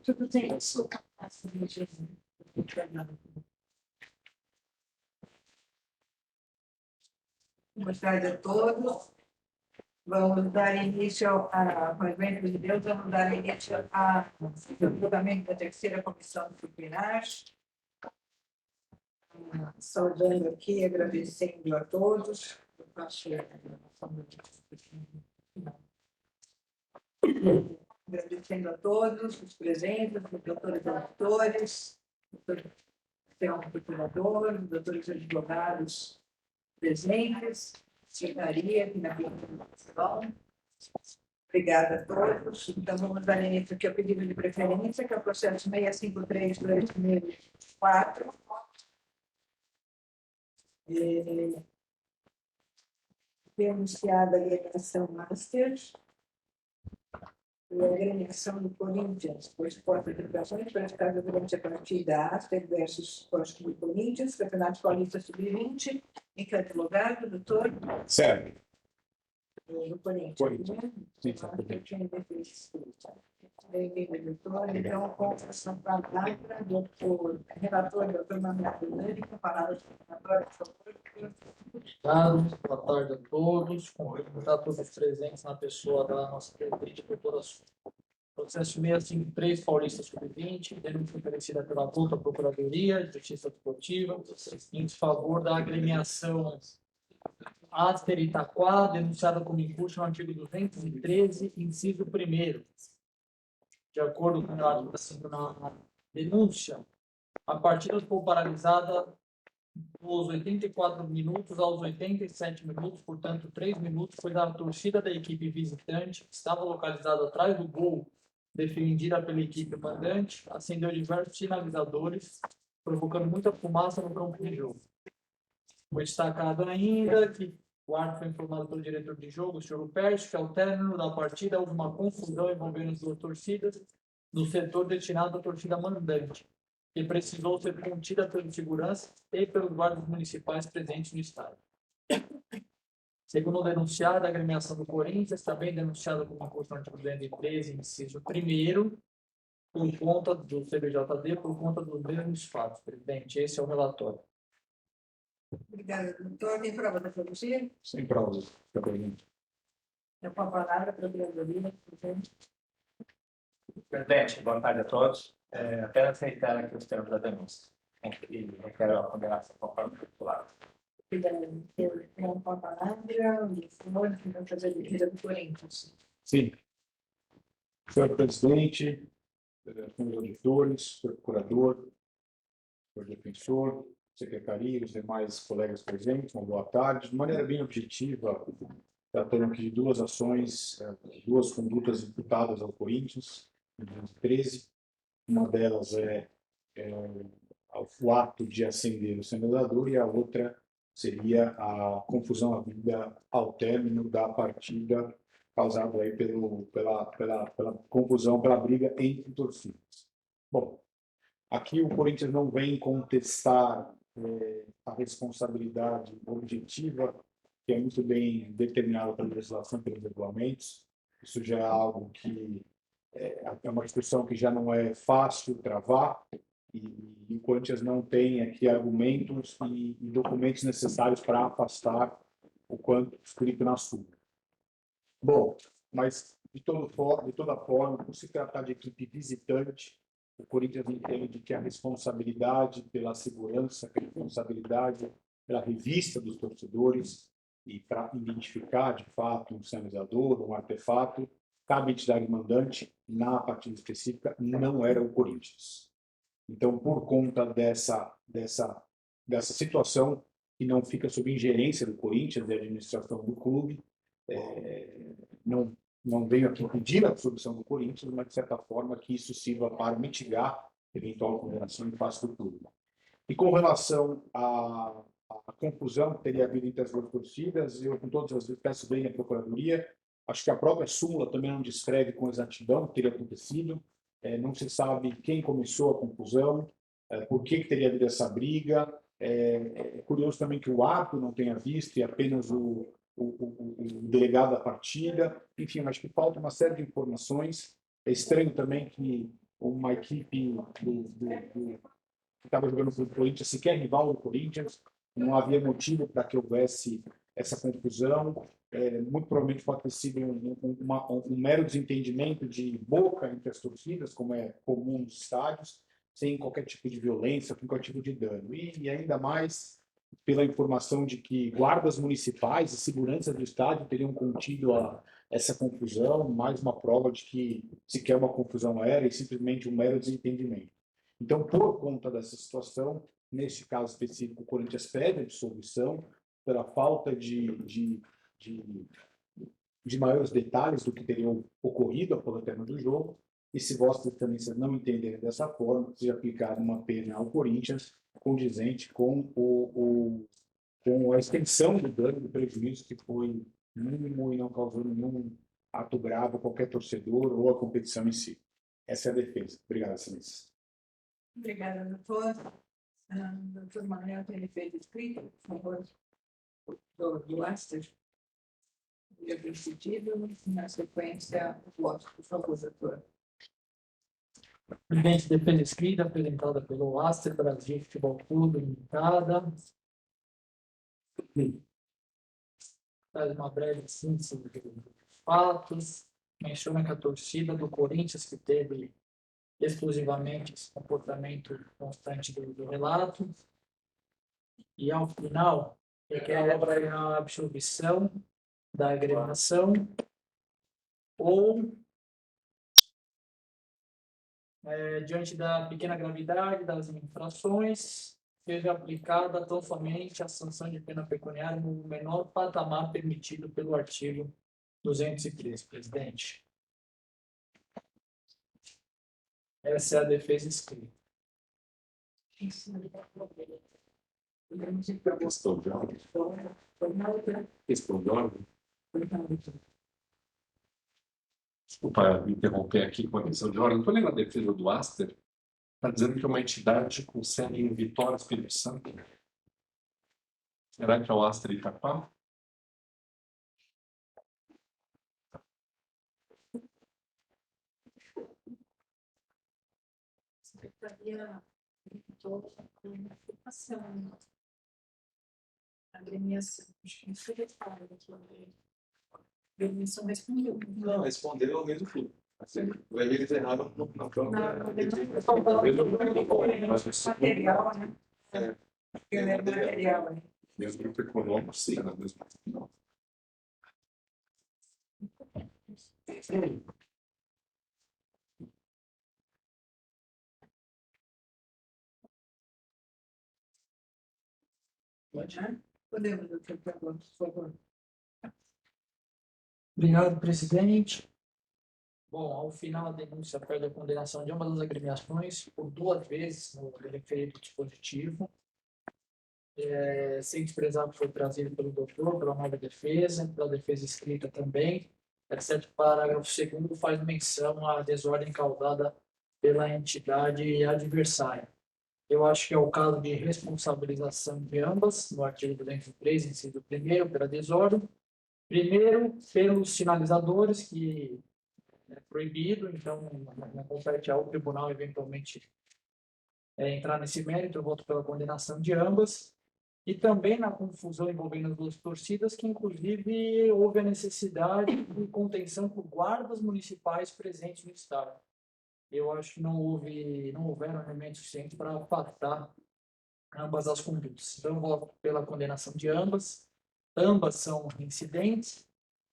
Tudo tem isso. Boa tarde a todos. Vamos dar início com o evento de Deus, vamos dar início ao julgamento da terceira comissão disciplinar. Saudando aqui, agradecendo a todos. Agradecendo a todos os presentes, os doutores e doutores, o procurador, os doutores advogados presentes, secretaria aqui na Comissão. Obrigada a todos. Então, vamos dar início aqui ao pedido de preferência, que é o processo 653/2024. Foi anunciada a agremiação Master e a agremiação do Corinthians, por esporte de educações praticadas durante a partida Aster versus Esporte do Corinthians, Campeonato Paulista Sub-20, em que é advogado, doutor? Certo. Do Corinthians. Sim, então, com essa palavra, doutor, relator, doutor Manuel Fernandes, com palavras do relatório, por favor. Boa tarde a todos. Cumprimentar a todos os presentes na pessoa da nossa presidente, doutora Su. Processo 653, Paulista Sub-20, denúncia oferecida pela Volta Procuradoria de Justiça Desportiva, em favor da agremiação Aster Itaquá, denunciada como incursão no artigo 213, inciso 1º. De acordo com o dado na denúncia, a partida ficou paralisada dos 84 minutos aos 87 minutos, portanto, 3 minutos, pois a torcida da equipe visitante, que estava localizada atrás do gol defendida pela equipe mandante, acendeu diversos sinalizadores, provocando muita fumaça no campo de jogo. Foi destacado ainda que o árbitro foi informado pelo diretor de jogo, o senhor Pérez, que ao término da partida houve uma confusão envolvendo as duas torcidas no setor destinado à torcida mandante, que precisou ser contida pelo segurança e pelos guardas municipais presentes no estádio. Segundo o denunciado, a agremiação do Corinthians, também denunciada como incursão no artigo 213, inciso 1º, por conta do CBJD, por conta dos mesmos fatos. Presidente, esse é o relatório. Obrigada, doutor. Tem prova da produzir? Sem provas. É com a palavra para a Procuradoria, presidente. Presidente, boa tarde a todos. Apenas aceitar aqui os termos da denúncia. E requero a condenação conforme titulado. Com a palavra, o senhor que vai fazer a defesa do Corinthians. Sim. Senhor presidente, senhores auditores, senhor procurador, senhor defensor, secretaria, os demais colegas presentes, uma boa tarde. De maneira bem objetiva, tratando aqui de duas ações, duas condutas imputadas ao Corinthians, em 2013. Uma delas é o ato de acender o sinalizador e a outra seria a confusão havida ao término da partida causada aí pela confusão, pela briga entre torcidas. Bom, aqui o Corinthians não vem contestar a responsabilidade objetiva, que é muito bem determinada pela legislação, pelos regulamentos. Isso já é algo que é uma discussão que já não é fácil travar, e o Corinthians não tem aqui argumentos e documentos necessários para afastar o quanto escrito na súmula. Bom, mas de toda forma, por se tratar de equipe visitante, o Corinthians entende que a responsabilidade pela segurança, a responsabilidade pela revista dos torcedores e para identificar de fato um sinalizador, um artefato, cabe à entidade mandante, na partida específica, não era o Corinthians. Então, por conta dessa situação, que não fica sob ingerência do Corinthians, da administração do clube, não venho aqui pedir a absolvição do Corinthians, mas, de certa forma, que isso sirva para mitigar eventual condenação em face do clube. E com relação à confusão que teria havido entre as duas torcidas, eu, com todas as vezes, peço bem à Procuradoria. Acho que a própria súmula também não descreve com exatidão o que teria acontecido. Não se sabe quem começou a confusão, por que teria havido essa briga. É curioso também que o árbitro não tenha visto e apenas o delegado da partida. Enfim, acho que falta uma série de informações É estranho também que uma equipe que estava jogando contra o Corinthians, sequer rival do Corinthians, não havia motivo para que houvesse essa confusão. Muito provavelmente pode ter sido um mero desentendimento de boca entre as torcidas, como é comum nos estádios, sem qualquer tipo de violência, sem qualquer tipo de dano. E ainda mais pela informação de que guardas municipais e segurança do estádio teriam contido essa confusão, mais uma prova de que sequer uma confusão era e simplesmente um mero desentendimento. Então, por conta dessa situação, neste caso específico, o Corinthians pede a dissolução pela falta de maiores detalhes do que teriam ocorrido após o término do jogo. E se vossas excelências não entenderem dessa forma, se aplicar uma pena ao Corinthians condizente com a extensão do dano, do prejuízo que foi mínimo e não causou nenhum ato grave a qualquer torcedor ou a competição em si. Essa é a defesa. Obrigado, excelências. Obrigada, doutor. Doutor Manuel tem efeito escrito, por favor, do Aster. Eu decidido, na sequência, o voto, por favor, doutor. Presidente, defesa escrita apresentada pelo Aster Brasil Futebol Clube Limitada. Faz uma breve síntese dos fatos. Menciona que a torcida do Corinthians, que teve exclusivamente esse comportamento constante do relato, e ao final requer a absolvição da agremiação ou diante da pequena gravidade das infrações, seja aplicada tão somente a sanção de pena pecuniária no menor patamar permitido pelo artigo 203, presidente. Essa é a defesa escrita. Questão de ordem. Questão de ordem. Desculpa me interromper aqui com a questão de ordem. Estou lendo a defesa do Aster, está dizendo que é uma entidade com sede em Vitória, Espírito Santo. Será que é o Aster Itapá? Secretaria toda a informação, a agremiação, acho que isso é claro aqui. A agremiação respondeu. Não, respondeu ao mesmo tempo. Eles erraram na própria. Material, né? Porque é material, né? Mesmo grupo econômico, sim, na mesma. Podemos, doutor, por favor. Obrigado, presidente. Bom, ao final, a denúncia pede a condenação de ambas as agremiações por 2 vezes no referido dispositivo. Sem desprezar o que foi trazido pelo doutor, pela nova defesa, pela defesa escrita também, exceto o parágrafo 2º faz menção à desordem causada pela entidade adversária. Eu acho que é o caso de responsabilização de ambas, no artigo 203, inciso 1º, pela desordem. Primeiro, pelos sinalizadores, que é proibido, então não compete ao tribunal eventualmente entrar nesse mérito. Eu voto pela condenação de ambas. E também na confusão envolvendo as 2 torcidas, que inclusive houve a necessidade de contenção por guardas municipais presentes no estádio. Eu acho que não houveram elementos suficientes para afastar ambas as condutas. Então, eu voto pela condenação de ambas. Ambas são reincidentes.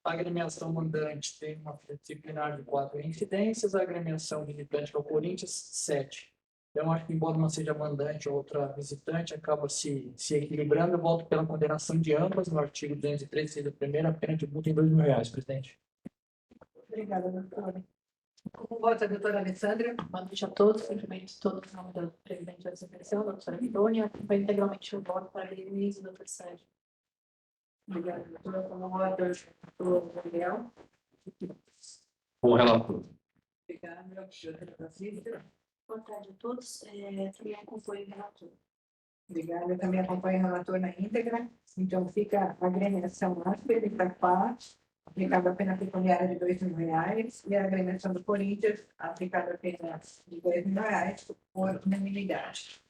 A agremiação mandante tem uma disciplinar de 4 reincidências, a agremiação visitante, que é o Corinthians, 7. Então, acho que, embora uma seja mandante ou outra visitante, acaba se equilibrando. Eu voto pela condenação de ambas, no artigo 203, da primeira, pena de multa em R$2.000, presidente. Obrigada, doutora. Como vota a doutora Alessandra? Boa noite a todos, cumprimento todos em nome do presidente da Associação, a doutora Vidônia, acompanho integralmente o voto para a Denise e o doutor Sérgio. Obrigada, doutora. Como vota o doutor Gabriel? Com o relator. Obrigada, doutora Francisca. Boa tarde a todos, também acompanho o relator. Obrigada, eu também acompanho o relator na íntegra. Então, fica a agremiação Asper, Itapá, aplicada a pena pecuniária de R$ 2.000 e a agremiação do Corinthians, aplicada a pena de R$ 2.000 por unanimidade.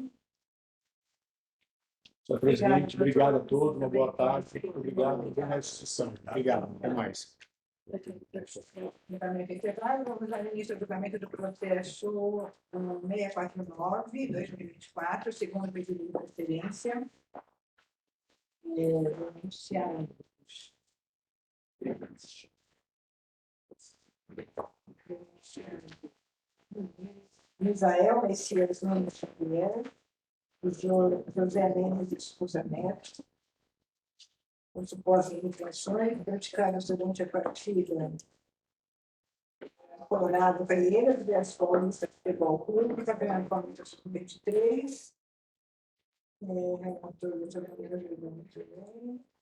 Senhor presidente, obrigado a todos, uma boa tarde. Obrigado, boa sessão. Obrigado, até mais. Julgamento encerrado, vamos ao início do julgamento do processo 649/2024, segundo pedido de transferência. Denunciados. Misael Messias Nunes Xavier, José Lemos de Souza Neto, com supostas intenções, praticaram durante a partida Colorado Calheiras, de Escola de Futebol Clube, Campeonato Paulista Sub-23, relator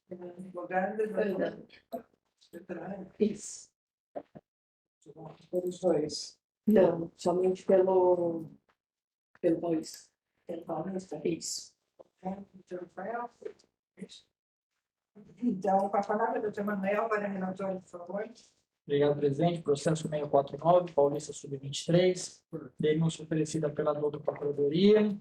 do advogado, Isso. pelos dois, Não, somente pelo Paulista. pelo Paulista. Isso. Então, com a palavra, doutor Manuel, para o relatório, por favor. Obrigado, presidente. Processo 649, Paulista Sub-23. Denúncia oferecida pela doutora Procuradoria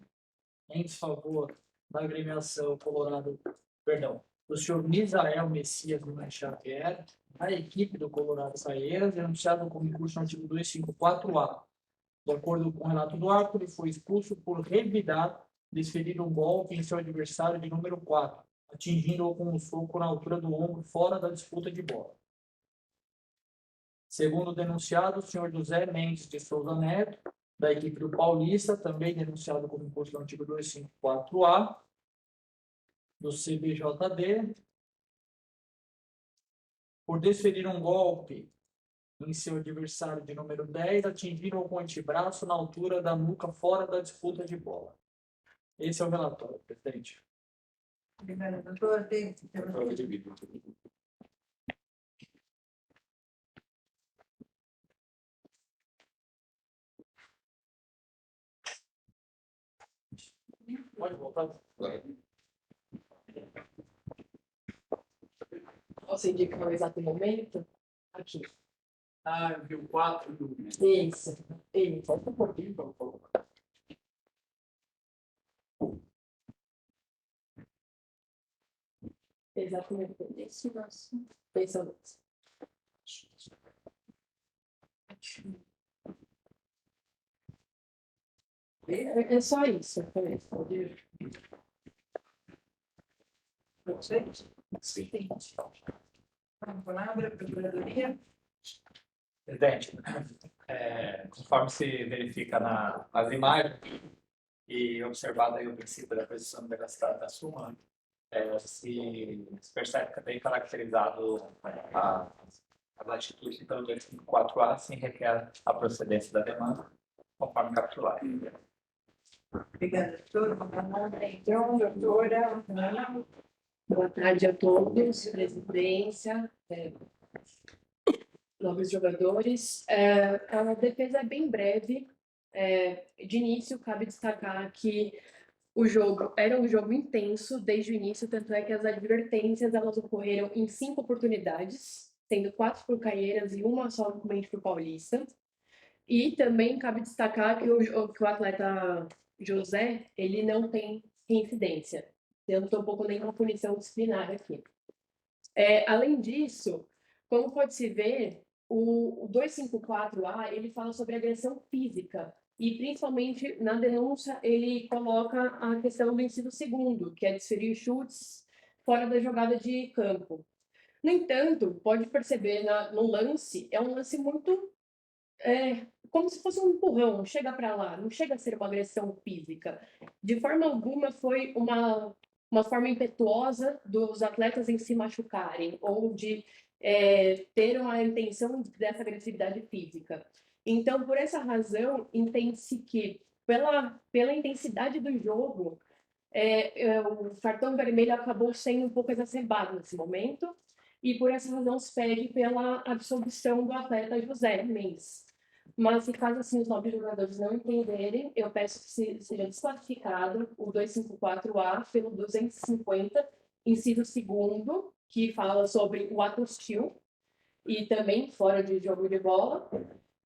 em favor da agremiação Colorado, perdão, do senhor Misael Messias Nunes Xavier, da equipe do Colorado Calheiras, denunciado como incurso no artigo 254-A. De acordo com o relato do ato, ele foi expulso por revidar, desferido um golpe em seu adversário de número 4, atingindo-o com um soco na altura do ombro, fora da disputa de bola. Segundo o denunciado, o senhor José Mendes de Souza Neto, da equipe do Paulista, também denunciado como incurso no artigo 254-A, do CBJD, por desferir um golpe em seu adversário de número 10, atingiram-o com o antebraço na altura da nuca, fora da disputa de bola. Esse é o relatório, presidente. Obrigada, doutor. Prova de vida. Pode voltar. Você indica o exato momento? Aqui. Ah, eu vi o 4 do... Isso. Isso. Falta um pouquinho para colocar. Exatamente. Isso, nossa. Pensando. É só isso. Pode. Vocês? Sim. Com a palavra, procuradoria. Presidente, conforme se verifica nas imagens e observado aí o princípio da precisão da súmula, se percebe que é bem caracterizado as atitudes pelo 254-A, assim requer a procedência da demanda, conforme capitular. Obrigada, doutor. Com a palavra, então, doutora Ana. Boa tarde a todos, presidência, novos jogadores. A defesa é bem breve. De início, cabe destacar que o jogo era um jogo intenso desde o início, tanto é que as advertências elas ocorreram em 5 oportunidades, sendo 4 por Calheiras e uma somente por Paulista. E também cabe destacar que o atleta José, ele não tem reincidência. Eu não estou um pouco nenhuma punição disciplinar aqui. Além disso, como pode-se ver, o 254-A, ele fala sobre agressão física. E, principalmente, na denúncia, ele coloca a questão do inciso 2º, que é desferir chutes fora da jogada de campo. No entanto, pode perceber no lance, é um lance muito... como se fosse um empurrão, chega para lá, não chega a ser uma agressão física. De forma alguma, foi uma forma impetuosa dos atletas em se machucarem ou de ter uma intenção dessa agressividade física. Então, por essa razão, entende-se que, pela intensidade do jogo, o cartão vermelho acabou sendo um pouco exacerbado nesse momento, e por essa razão se pede pela absolvição do atleta José Mendes. Mas, se caso assim os nobres jogadores não entenderem, eu peço que seja desclassificado o 254-A pelo 250, inciso 2º, que fala sobre o ato hostil, e também fora de jogo de bola,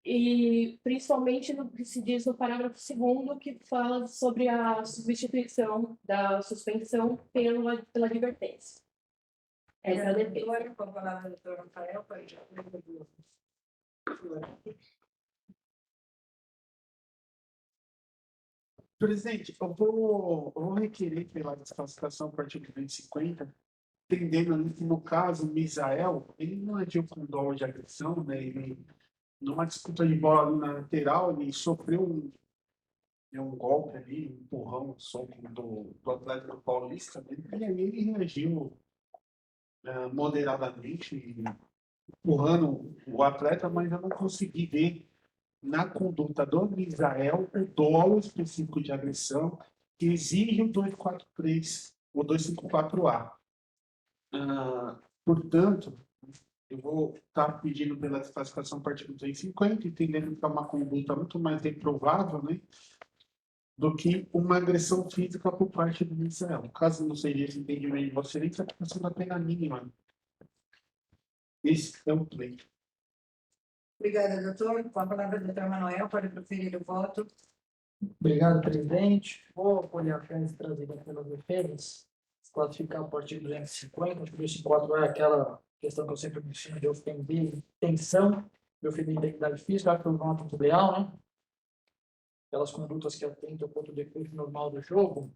e principalmente no que se diz no parágrafo 2º, que fala sobre a substituição da suspensão pela advertência. Essa é a defesa. Doutora, com a palavra do doutor Rafael, para o Presidente, eu vou requerer pela desclassificação do artigo 250, entendendo que, no caso, o Misael, ele não agiu com dolo de agressão, né? Ele, numa disputa de bola ali na lateral, ele sofreu um golpe ali, um empurrão, um soco do Atlético Paulista, né? E aí ele reagiu moderadamente, empurrando o atleta, mas eu não consegui ver na conduta do Misael o dolo específico de agressão que exige o 243, o 254A. Portanto, eu vou estar pedindo pela desclassificação do artigo 250, entendendo que é uma conduta muito mais reprovável, né, do que uma agressão física por parte do Misael. Caso não seja esse entendimento de Vossa Excelência, está sendo a pena mínima. Esse é o pleito. Obrigada, doutor. Com a palavra do doutor Manuel, para proferir o voto. Obrigado, presidente. Vou apoiar a tese trazida pelas defesas, classificar o artigo 250. O artigo 254 é aquela questão que eu sempre menciono de ofender intenção, de ofender integridade física, acho que eu voto muito leal, né? Aquelas condutas que atentam contra o decreto normal do jogo,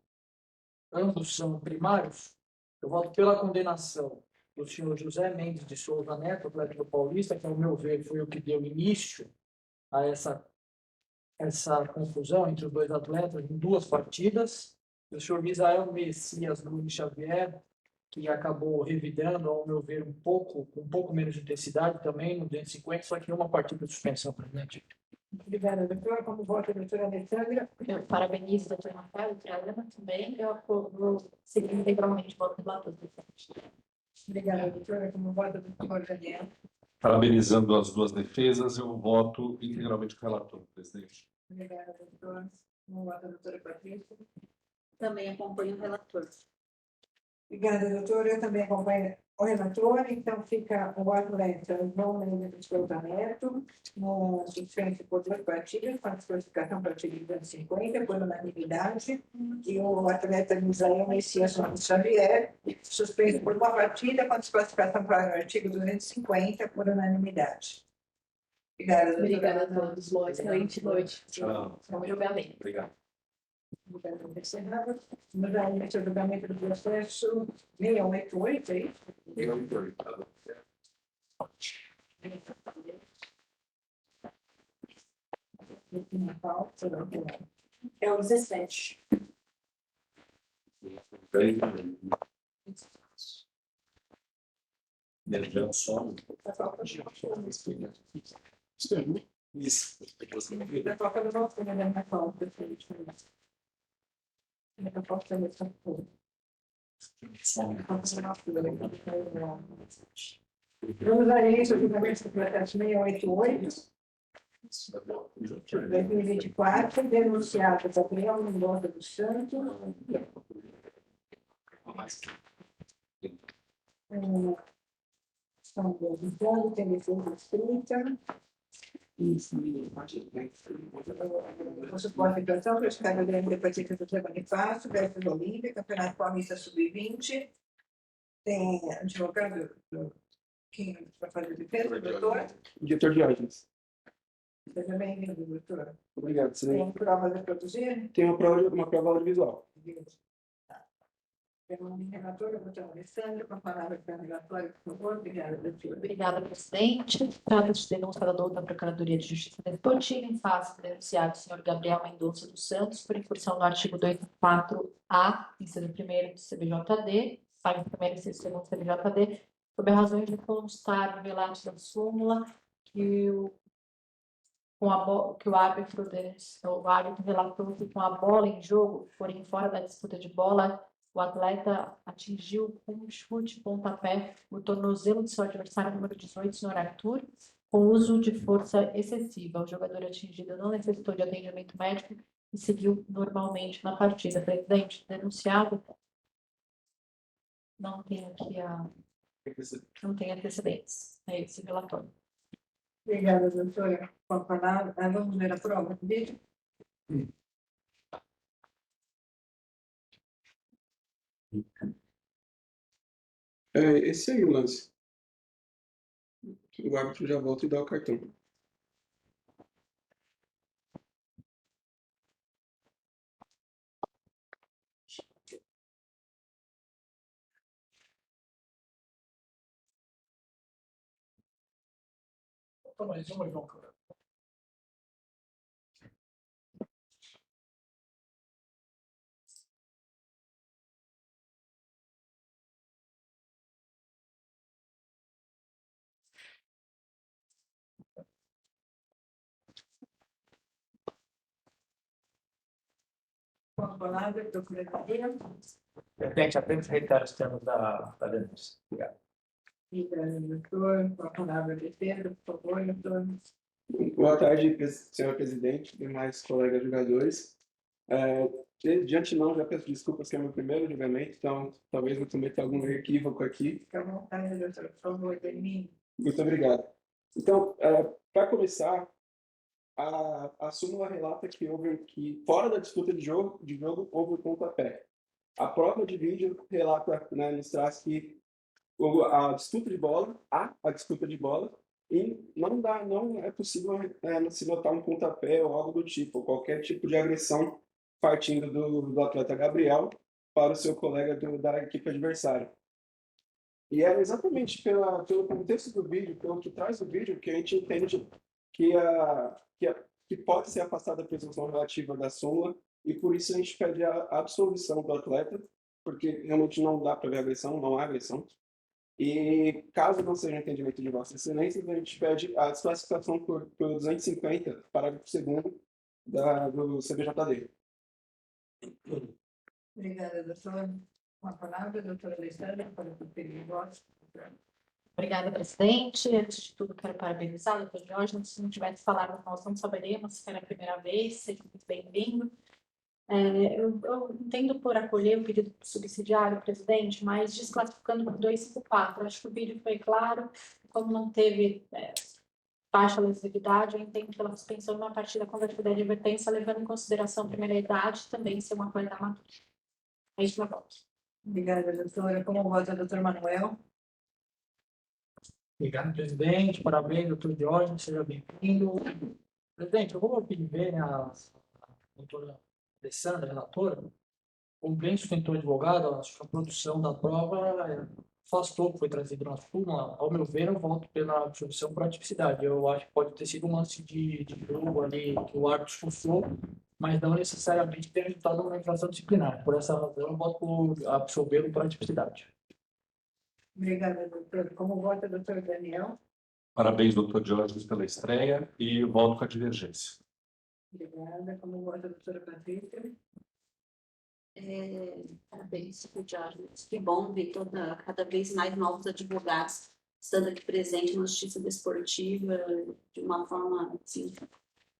ambos são primários. Eu voto pela condenação do senhor José Mendes de Souza Neto, Atlético Paulista, que, ao meu ver, foi o que deu início a essa confusão entre os dois atletas em 2 partidas. O senhor Misael Messias Luiz Xavier, que acabou revidando, ao meu ver, com um pouco menos de intensidade também, no 250, só que uma partida de suspensão, presidente. Obrigada, doutor. Como voto, doutora Alessandra? Eu parabenizo o doutor Rafael, doutora Helena também. Eu vou seguir integralmente o voto do relator, presidente. Obrigada, doutora. Como voto, doutor Daniel? Parabenizando as duas defesas, eu voto integralmente com o relator, presidente. Obrigada, doutor. Como voto, doutora Patrícia? Também acompanho o relator. Obrigada, doutora. Eu também acompanho o relator. Então, fica o atleta João Mendes de Souza Neto, no suspenso por 2 partidas, com a desclassificação para o artigo 250, por unanimidade, e o atleta Misael Messias Luiz Xavier, suspenso por 1 partida, com a desclassificação para o artigo 250, por unanimidade. Obrigada, doutora. Obrigada a todos. Boa, excelente noite. Tchau. Vamos julgamento. Obrigado. Julgamento encerrado. Julgamento do julgamento do processo 688, é isso? É o 17. Isso. Da troca do voto, né, na pauta, perfeito. Na pauta da mesma coisa. Vamos a isso, o julgamento do processo 688, de 2024, denunciado Gabriel Mendonça dos Santos. São visando, tem defesa escrita. O suporte à situação, praticada grande hepatite do José Bonifácio, Vestas Olímpia, Campeonato Paulista Sub-20. Tem advogado, quem vai fazer a defesa, doutor? Diretor de ordens. Seja bem-vindo, doutor. Obrigado, senhor. Tem provas a produzir? Tem uma prova audiovisual. Pelo relator, doutor Alessandro, com a palavra para o relatório, por favor. Obrigada, doutor. Obrigada, presidente. Trata-se de denúncia da Procuradoria de Justiça Desportiva em face do denunciado senhor Gabriel Mendonça dos Santos por incursão no artigo 204A, inciso 1º do CBJD, parágrafo 1º, inciso 2º do CBJD, sob a razão de constar no relato da súmula que o árbitro relatou que com a bola em jogo, porém fora da disputa de bola, o atleta atingiu com um chute, pontapé, o tornozelo de seu adversário número 18, senhor Arthur, com uso de força excessiva. O jogador atingido não necessitou de atendimento médico e seguiu normalmente na partida. Presidente, denunciado. Não tem aqui a Não tem antecedentes. É esse o relatório. Obrigada, doutora. Com a palavra, vamos ver a prova do vídeo. Esse aí o lance. O árbitro já volta e dá o cartão. Toma mais uma, João. Com a palavra, procuradoria. Presidente, apenas reiterar os termos da denúncia. Obrigado. Obrigada, doutor. Com a palavra, defesa, por favor, doutor. Boa tarde, senhor presidente, demais colegas jogadores. De antemão, já peço desculpas que é meu primeiro julgamento, então talvez eu cometa algum equívoco aqui. Fica à vontade, doutor. Por favor, termine. Muito obrigado. Então, para começar, a súmula relata que fora da disputa de jogo houve o pontapé. A prova de vídeo relata, né, nos traz que a disputa de bola, a disputa de bola, e não é possível se notar um pontapé ou algo do tipo, qualquer tipo de agressão partindo do atleta Gabriel para o seu colega da equipe adversária. E é exatamente pelo contexto do vídeo, pelo que traz o vídeo, que a gente entende que pode ser afastada a presunção relativa da súmula, e por isso a gente pede a absolvição do atleta, porque realmente não dá para ver agressão, não há agressão. E caso não seja entendimento de Vossa Excelência, a gente pede a desclassificação por 250, parágrafo 2º do CBJD. Obrigada, doutor. Com a palavra, doutora Alessandra, para o período de voto. Obrigada, presidente. Antes de tudo, quero parabenizar o doutor Jorge. Se não tivesse falado, nós não saberemos se era a primeira vez. Seja muito bem-vindo. Eu entendo por acolher o pedido subsidiário, presidente, mas desclassificando por 254. Acho que o vídeo foi claro. Como não teve baixa lesividade, eu entendo pela suspensão de uma partida convertida de advertência, levando em consideração a primeira idade e também ser uma qualidade madura. É isso, meu voto. Obrigada, doutora. Como vota, doutor Manuel? Obrigado, presidente. Parabéns, doutor Jorge. Seja bem-vindo. Presidente, eu vou pedir a doutora Alessandra, relatora, como bem sustentou o advogado, acho que a produção da prova afastou o que foi trazido na súmula. Ao meu ver, eu voto pela absolvição por atipicidade. Eu acho que pode ter sido um lance de jogo ali que o árbitro expulsou, mas não necessariamente ter resultado numa infração disciplinar. Por essa razão, eu voto por absolvê-lo por atipicidade. Obrigada, doutor. Como vota, doutor Daniel? Parabéns, doutor Jorge, pela estreia e volto com a divergência. Obrigada. Como vota, doutora Patrícia? Parabéns, Jorge. Que bom ver cada vez mais novos advogados estando aqui presente na justiça desportiva de uma forma assim,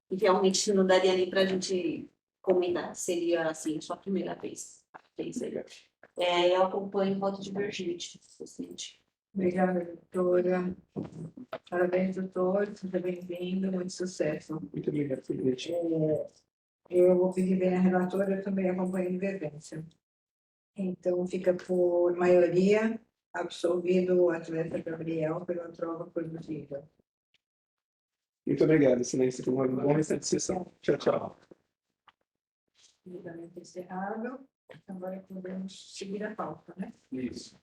que realmente não daria nem para a gente comentar, seria assim, sua primeira vez. Eu acompanho o voto divergente, presidente. Obrigada, doutora. Parabéns, doutor. Seja bem-vindo. Muito sucesso. Muito obrigado, presidente. Eu vou pedir bem a relatora, eu também acompanho a divergência. Então, fica por maioria absolvido o atleta Gabriel pela prova produzida. Muito obrigado, Excelência. Tenha uma boa restante de sessão. Tchau, tchau. Julgamento encerrado. Agora podemos seguir a pauta, né? Isso.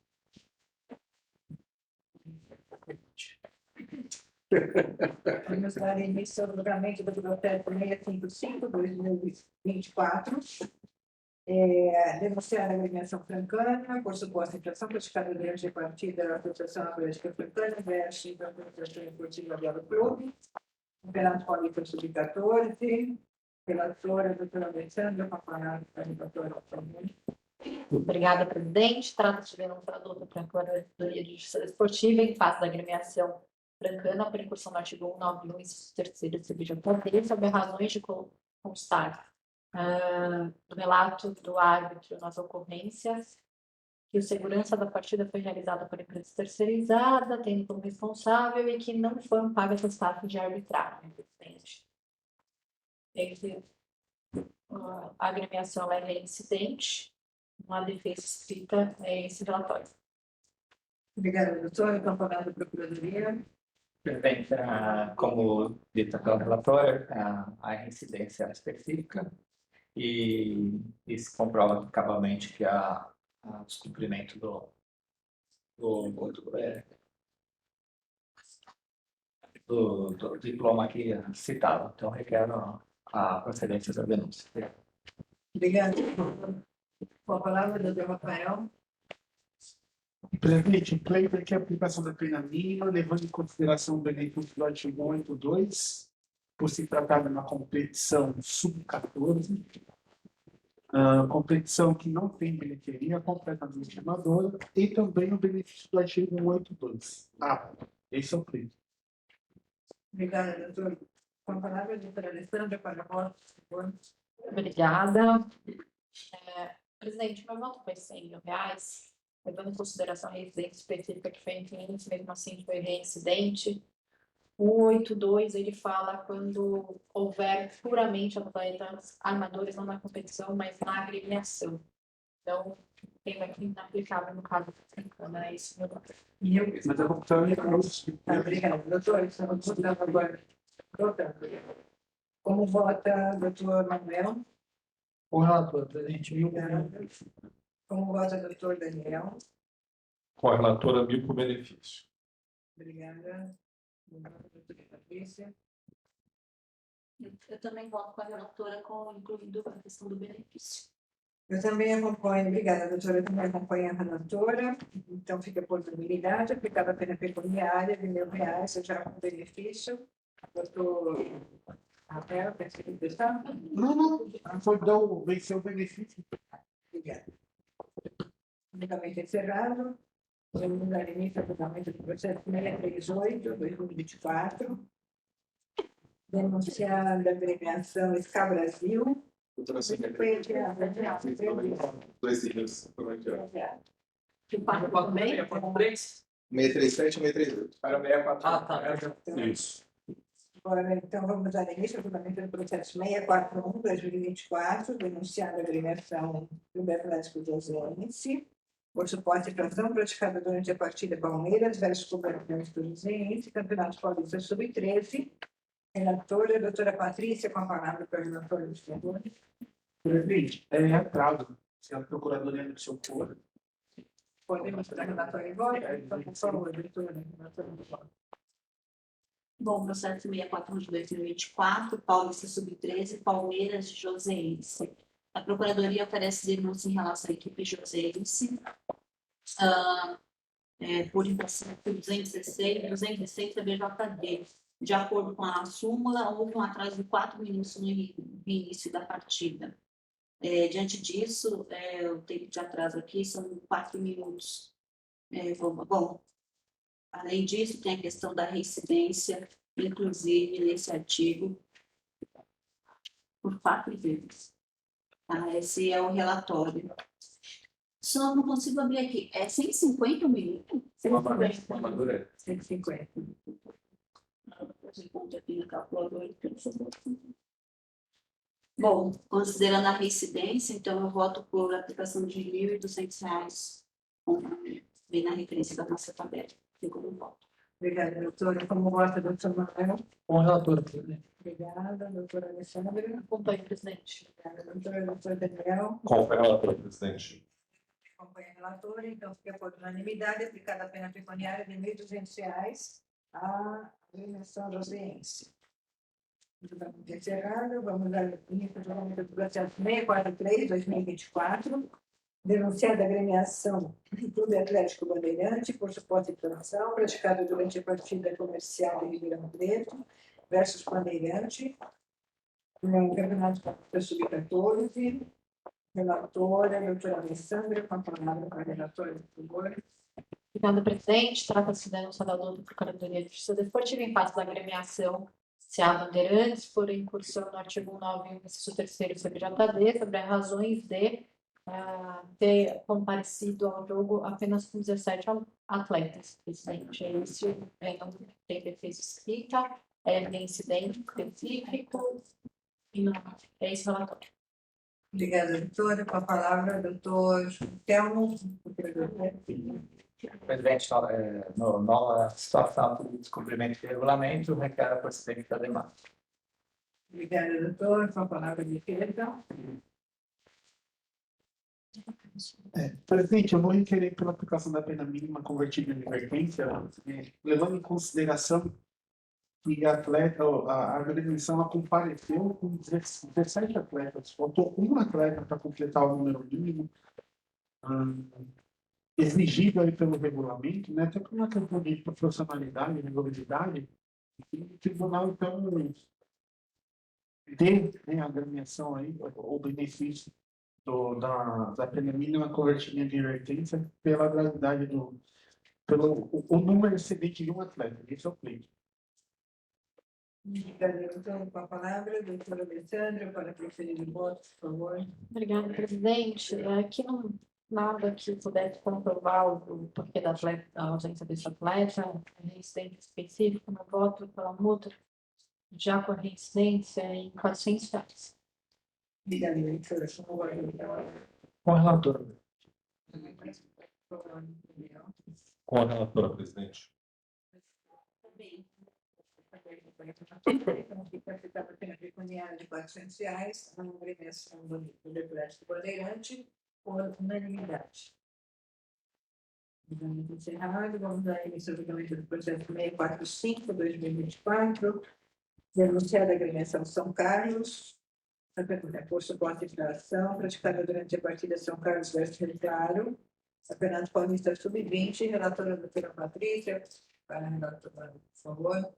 Vamos dar início ao julgamento do processo 655/2024. Denunciar a agremiação francana por suposta infração praticada durante a partida da Associação Atlética Francana versus a Associação Esportiva Belo Clube, Campeonato Paulista Sub-14, relatora, doutora Alessandra, com a palavra da relatora. Obrigada, presidente. Trata-se de denúncia da Procuradoria de Justiça Desportiva em face da agremiação francana por incursão no artigo 191, inciso 3º do CBJD, sobre razões de constar do relato do árbitro nas ocorrências que o segurança da partida foi realizada por empresa terceirizada, tendo como responsável e que não foram pagas as taxas de arbitragem. A agremiação é reincidente, uma defesa escrita é esse relatório. Obrigada, doutora. Então, palavra da Procuradoria. Presidente, como dita pela relatora, a reincidência é específica e se comprova cabamente que há descumprimento do diploma aqui citado. Então, requer a procedência da denúncia. Obrigada. Com a palavra, doutor Rafael. Presidente, pleito aqui a aplicação da pena mínima, levando em consideração o benefício do artigo 182, por se tratar de uma competição sub-14, competição que não tem bilheteria, completamente amadora, e também o benefício do artigo 182. Esse é o pleito. Obrigada, doutor. Com a palavra, a doutora Alessandra, para a voto, por favor. Obrigada. Presidente, meu voto foi R$100.000, levando em consideração a residência específica que foi em clientes, mesmo assim foi reincidente. O 182, ele fala quando houver puramente atletas armadores, não na competição, mas na agremiação. Então, tem aqui inaplicável no caso do né? Isso meu voto. Mas a competição é Obrigada, doutor. Estamos votando agora. Doutor. Como vota, doutor Manuel? Com o relator, presidente. Obrigada. Como vota, doutor Daniel? Com a relatora Milko Benefício. Obrigada. Doutora Patrícia. Eu também voto com a relatora, incluindo a questão do benefício. Eu também acompanho, obrigada, doutora, eu também acompanho a relatora, então fica por unanimidade, aplicada a pena pecuniária de R$1.000, seja com benefício. Doutor Rafael, quer se contestar? Não. Venceu o benefício. Obrigada. Julgamento encerrado. Vamos dar início ao julgamento do processo 638/2024. Denunciada da agremiação SCA Brasil. Doutora Sônia, Foi adiada. dois erros. Como é que é? Que parte do meio? 3? 637 e 638. Para 64. Ah, tá. Isso. Agora, então, vamos dar início ao julgamento do processo 641/2024, denunciada a agremiação do Atlético Joseense, por suposta infração praticada durante a partida Palmeiras versus Atlético Joseense, Campeonato Paulista Sub-13. Relatora, doutora Patrícia, com a palavra para a relatora dos senhores. Presidente, é atraso. Se a procuradoria do seu coro. Podemos dar relatório em voto? Por favor, doutora, relatora em voto. Bom, processo 64 de 2024, Paulista Sub-13, Palmeiras de Joseense. A Procuradoria oferece denúncia em relação à equipe Joseense, por infração 216 da BJD. De acordo com a súmula, houve um atraso de 4 minutos no início da partida. Diante disso, o tempo de atraso aqui são 4 minutos. Bom, além disso, tem a questão da reincidência, inclusive nesse artigo, por 4 vezes. Tá? Esse é o relatório. Só não consigo abrir aqui. É 150 minutos? 150. Bom, considerando a reincidência, então eu voto por aplicação de R$1.200, conforme vem na referência da nossa tabela. Fico no voto. Obrigada, doutora. Como vota, doutor Manuel? Com o relator, presidente. Obrigada, doutora Alessandra. Acompanho, presidente. Obrigada, doutor Daniel. Com a relatora, presidente. Acompanha a relatora, então fica por unanimidade, aplicada a pena pecuniária de R$1.200 à agremiação joseense. Julgamento encerrado, vamos dar início ao julgamento do processo 643/2024, denunciada a agremiação do Clube Atlético Bandeirante por suposta infração praticada durante a partida comercial de Ribeirão Preto versus Bandeirante, no Campeonato Paulista Sub-14. Relatora, doutora Alessandra, com a palavra para a relatora, por favor. Obrigada, presidente. Trata-se da denúncia da Procuradoria de Justiça Desportiva em face da agremiação SCA Bandeirantes por incursão no artigo 191, inciso 3º CBJD, sobre as razões de ter comparecido ao jogo apenas com 17 atletas. Presidente, isso não tem defesa escrita, é incidente específico, e não, é esse relatório. Obrigada, doutora. Com a palavra, doutor Telmo. Presidente, nova situação de descumprimento de regulamento requer a procedimento da demanda. Obrigada, doutor. Com a palavra, defesa. Presidente, eu vou requerer pela aplicação da pena mínima convertida em advertência, levando em consideração que a agremiação ela compareceu com 17 atletas, faltou um atleta para completar o número mínimo exigido aí pelo regulamento, né? Até por uma questão de profissionalidade, rigorosidade, e o tribunal, então, deu, né, a agremiação aí, o benefício da pena mínima convertida em advertência pela gravidade pelo o número excedente de um atleta. Esse é o pleito. Obrigada, doutor. Com a palavra, doutora Alessandra, para proferir o voto, por favor. Obrigada, presidente. Aqui não nada que pudesse comprovar o porquê da ausência desse atleta, reincidência específica, no voto pela multa já com a reincidência em R$400. Obrigada, doutora. Com a relatora. Com a relatora, presidente. Também. Fica aplicada a pena pecuniária de R$400, a agremiação do Deputado Bandeirante, por unanimidade. Julgamento encerrado, vamos dar início ao julgamento do processo 645/2024, denunciada a agremiação São Carlos, por suposta infração praticada durante a partida São Carlos versus Rio Claro, Campeonato Paulista Sub-20, relatora doutora Patrícia, para a relatora, por favor.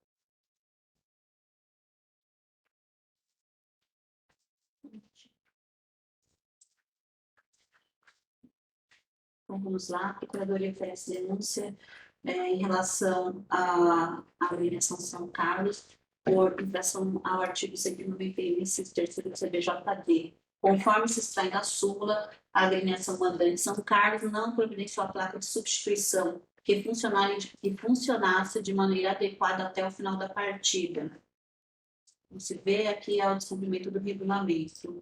Então, vamos lá, a Procuradoria oferece denúncia em relação à agremiação São Carlos por infração ao artigo 191, inciso 3º do CBJD. Conforme se extrai da súmula, a agremiação mandante São Carlos não providenciou a placa de substituição que funcionasse de maneira adequada até o final da partida. Você vê aqui o descumprimento do regulamento.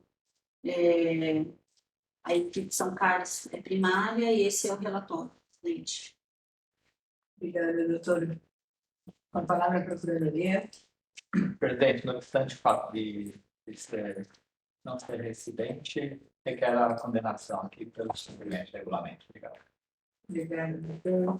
A equipe de São Carlos é primária e esse é o relatório, presidente. Obrigada, doutora. Com a palavra, a Procuradoria. Presidente, não obstante o fato de não ser residente, requer a condenação aqui pelo descumprimento do regulamento. Obrigado. Obrigada, doutor.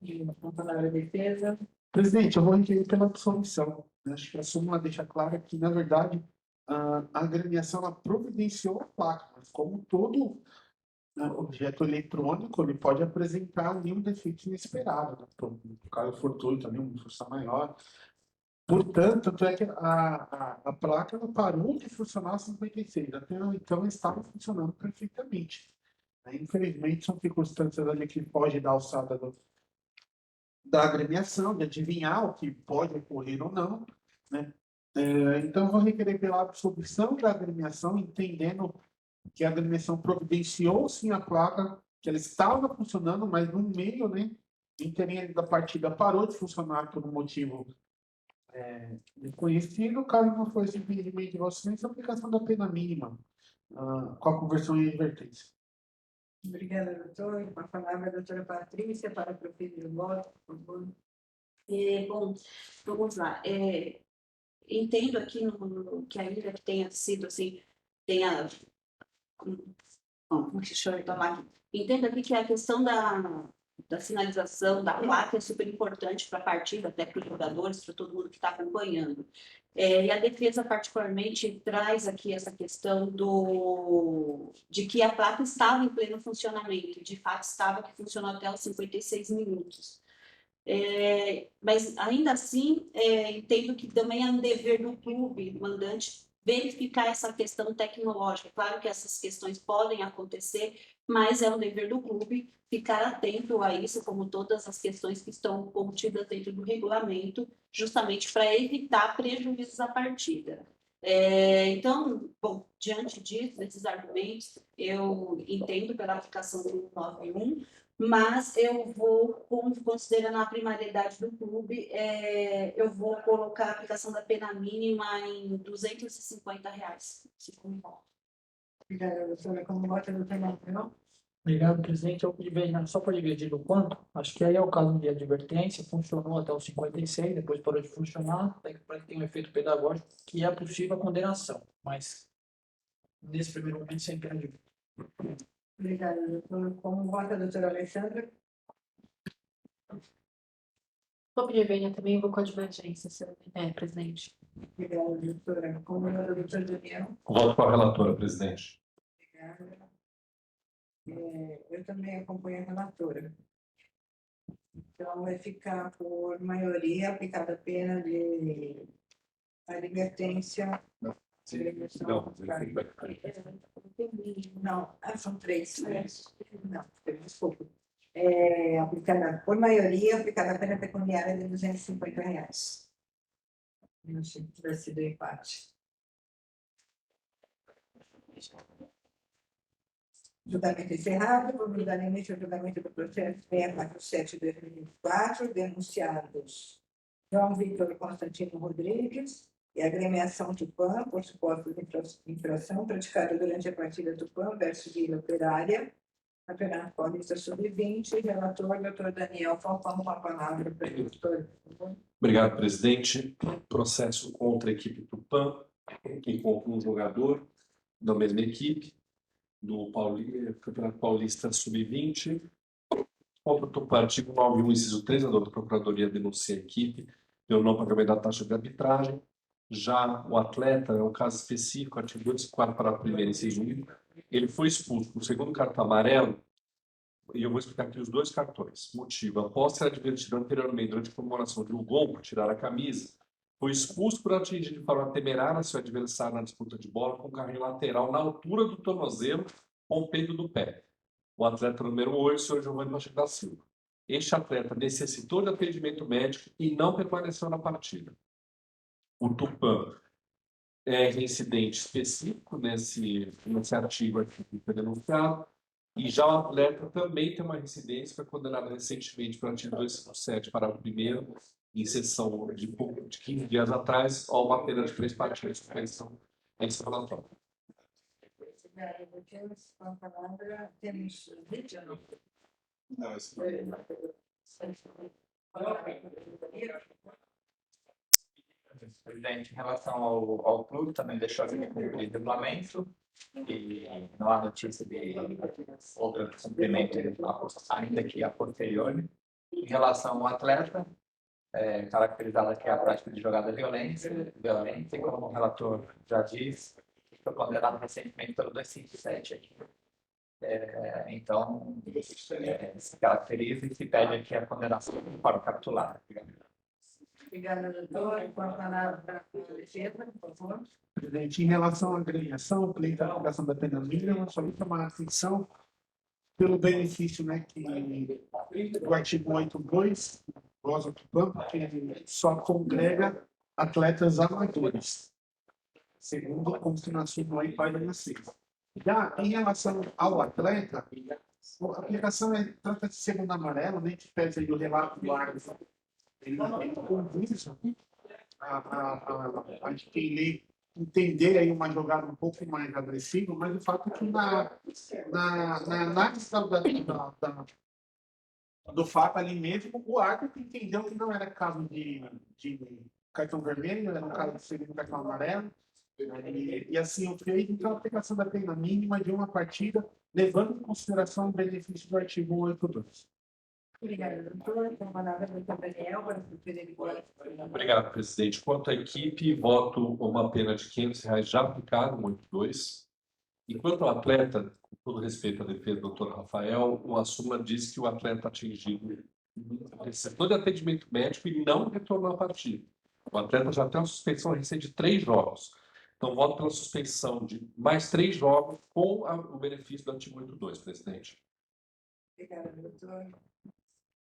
E com a palavra, a defesa. Presidente, eu vou requerer pela absolvição. Acho que a súmula deixa claro que, na verdade, a agremiação ela providenciou a placa, mas como todo objeto eletrônico, ele pode apresentar nenhum defeito inesperado, né? No caso fortuito, também uma força maior. Portanto, tanto é que a placa ela parou de funcionar aos 56, até então estava funcionando perfeitamente. Infelizmente, são circunstâncias ali que pode dar alçada da agremiação, de adivinhar o que pode ocorrer ou não, né? Então, eu vou requerer pela absolvição da agremiação, entendendo que a agremiação providenciou sim a placa, que ela estava funcionando, mas no meio, né, interino da partida parou de funcionar por um motivo desconhecido. Caso não for esse impedimento de vossa excelência, a aplicação da pena mínima, com a conversão em advertência. Obrigada, doutor. Com a palavra, a doutora Patrícia, para proferir o voto, por favor. Bom, vamos lá. Entendo aqui que ainda que tenha sido assim, deixa eu retomar aqui. Entendo aqui que a questão da sinalização da placa é super importante para a partida, até para os jogadores, para todo mundo que está acompanhando. E a defesa, particularmente, traz aqui essa questão de que a placa estava em pleno funcionamento, de fato estava, que funcionou até os 56 minutos. Mas, ainda assim, entendo que também é um dever do clube mandante verificar essa questão tecnológica. Claro que essas questões podem acontecer, mas é um dever do clube ficar atento a isso, como todas as questões que estão contidas dentro do regulamento, justamente para evitar prejuízos à partida. Então, bom, diante disso, desses argumentos, eu entendo pela aplicação do 191, mas eu vou, considerando a primariedade do clube, eu vou colocar a aplicação da pena mínima em R$250. Obrigada, doutora. Como vota, doutora Manuel? Obrigado, presidente. Eu dividir, só para dividir o quanto, acho que aí é o caso de advertência, funcionou até os 56, depois parou de funcionar, para que tenha um efeito pedagógico, que é possível a condenação, mas nesse primeiro momento sempre advertência. Obrigada, doutora. Como vota, doutora Alexandra? Sobre Vênia também vou com a divergência, presidente. Obrigada, doutora. Como vota, doutor Daniel? Voto com a relatora, presidente. Obrigada. Eu também acompanho a relatora. Então, vai ficar por maioria aplicada a pena de advertência. Não, Não, são três. Não, desculpa. Aplicada por maioria, aplicada a pena pecuniária de R$250. Não sei se tivesse sido empate. Julgamento encerrado, por dar início ao julgamento do processo 647 de 2024, denunciados João Vitor Constantino Rodrigues e agremiação Tupã por suposta infração praticada durante a partida Tupã versus Vila Operária, Campeonato Paulista Sub-20, relator doutor Daniel Falcão, com a palavra para o doutor. Obrigado, presidente. Processo contra a equipe Tupã e contra um jogador da mesma equipe do Campeonato Paulista Sub-20. Contra o Tupã, artigo 91, inciso 3, a doutora Procuradoria denuncia a equipe pelo não pagamento da taxa de arbitragem. Já o atleta, é um caso específico, artigo 204, para a primeira inciso 1, ele foi expulso com o segundo cartão amarelo, e eu vou explicar aqui os dois cartões. Motivo: após ser advertido anteriormente durante a comemoração de um gol por tirar a camisa, foi expulso por atingir de forma temerária seu adversário na disputa de bola com o carrinho lateral na altura do tornozelo com o peito do pé. O atleta número 8, o senhor Giovanni Pacheco da Silva. Este atleta necessitou de atendimento médico e não permaneceu na partida. O Tupã é reincidente específico nesse artigo aqui que foi denunciado, e já o atleta também tem uma reincidência, foi condenado recentemente pelo artigo 257, parágrafo 1º, em sessão de 15 dias atrás, a uma pena de 3 partidas de suspensão em seu relatório. Obrigada, doutora. Com a palavra, temos vídeo, não? Não, esse Presidente, em relação ao clube, também deixou aqui cumprir o regulamento e não há notícia de outro cumprimento ainda que a posteriori. Em relação ao atleta, caracterizada aqui a prática de jogada violenta, e como o relator já disse, foi condenado recentemente pelo 257 aqui. Então, se caracteriza e se pede aqui a condenação para o capitular. Obrigada, doutora. Com a palavra, Alexandra, por favor. Presidente, em relação à agremiação, pleito da aplicação da pena mínima, só me chamar a atenção pelo benefício, né, que o artigo 82, goza do banco, que ele só congrega atletas amadores, segundo como se nasceu aí para nascer. Já em relação ao atleta, a aplicação trata de segundo amarelo, nem que pese aí o relato do árbitro, ele conduz a adquirir, entender aí uma jogada um pouco mais agressiva, mas o fato é que na análise do fato ali mesmo, o árbitro entendeu que não era caso de cartão vermelho, era um caso de segundo cartão amarelo, e assim o fez, então a aplicação da pena mínima de uma partida, levando em consideração o benefício do artigo 182. Obrigada, doutora. Com a palavra, doutor Daniel, para o presidente. Obrigado, presidente. Quanto à equipe, voto uma pena de R$500 já aplicada, 182. E quanto ao atleta, com todo respeito à defesa do doutor Rafael, a súmula diz que o atleta atingido necessitou de atendimento médico e não retornou à partida. O atleta já tem uma suspensão recente de 3 jogos. Então, voto pela suspensão de mais 3 jogos com o benefício do artigo 182, presidente. Obrigada, doutor.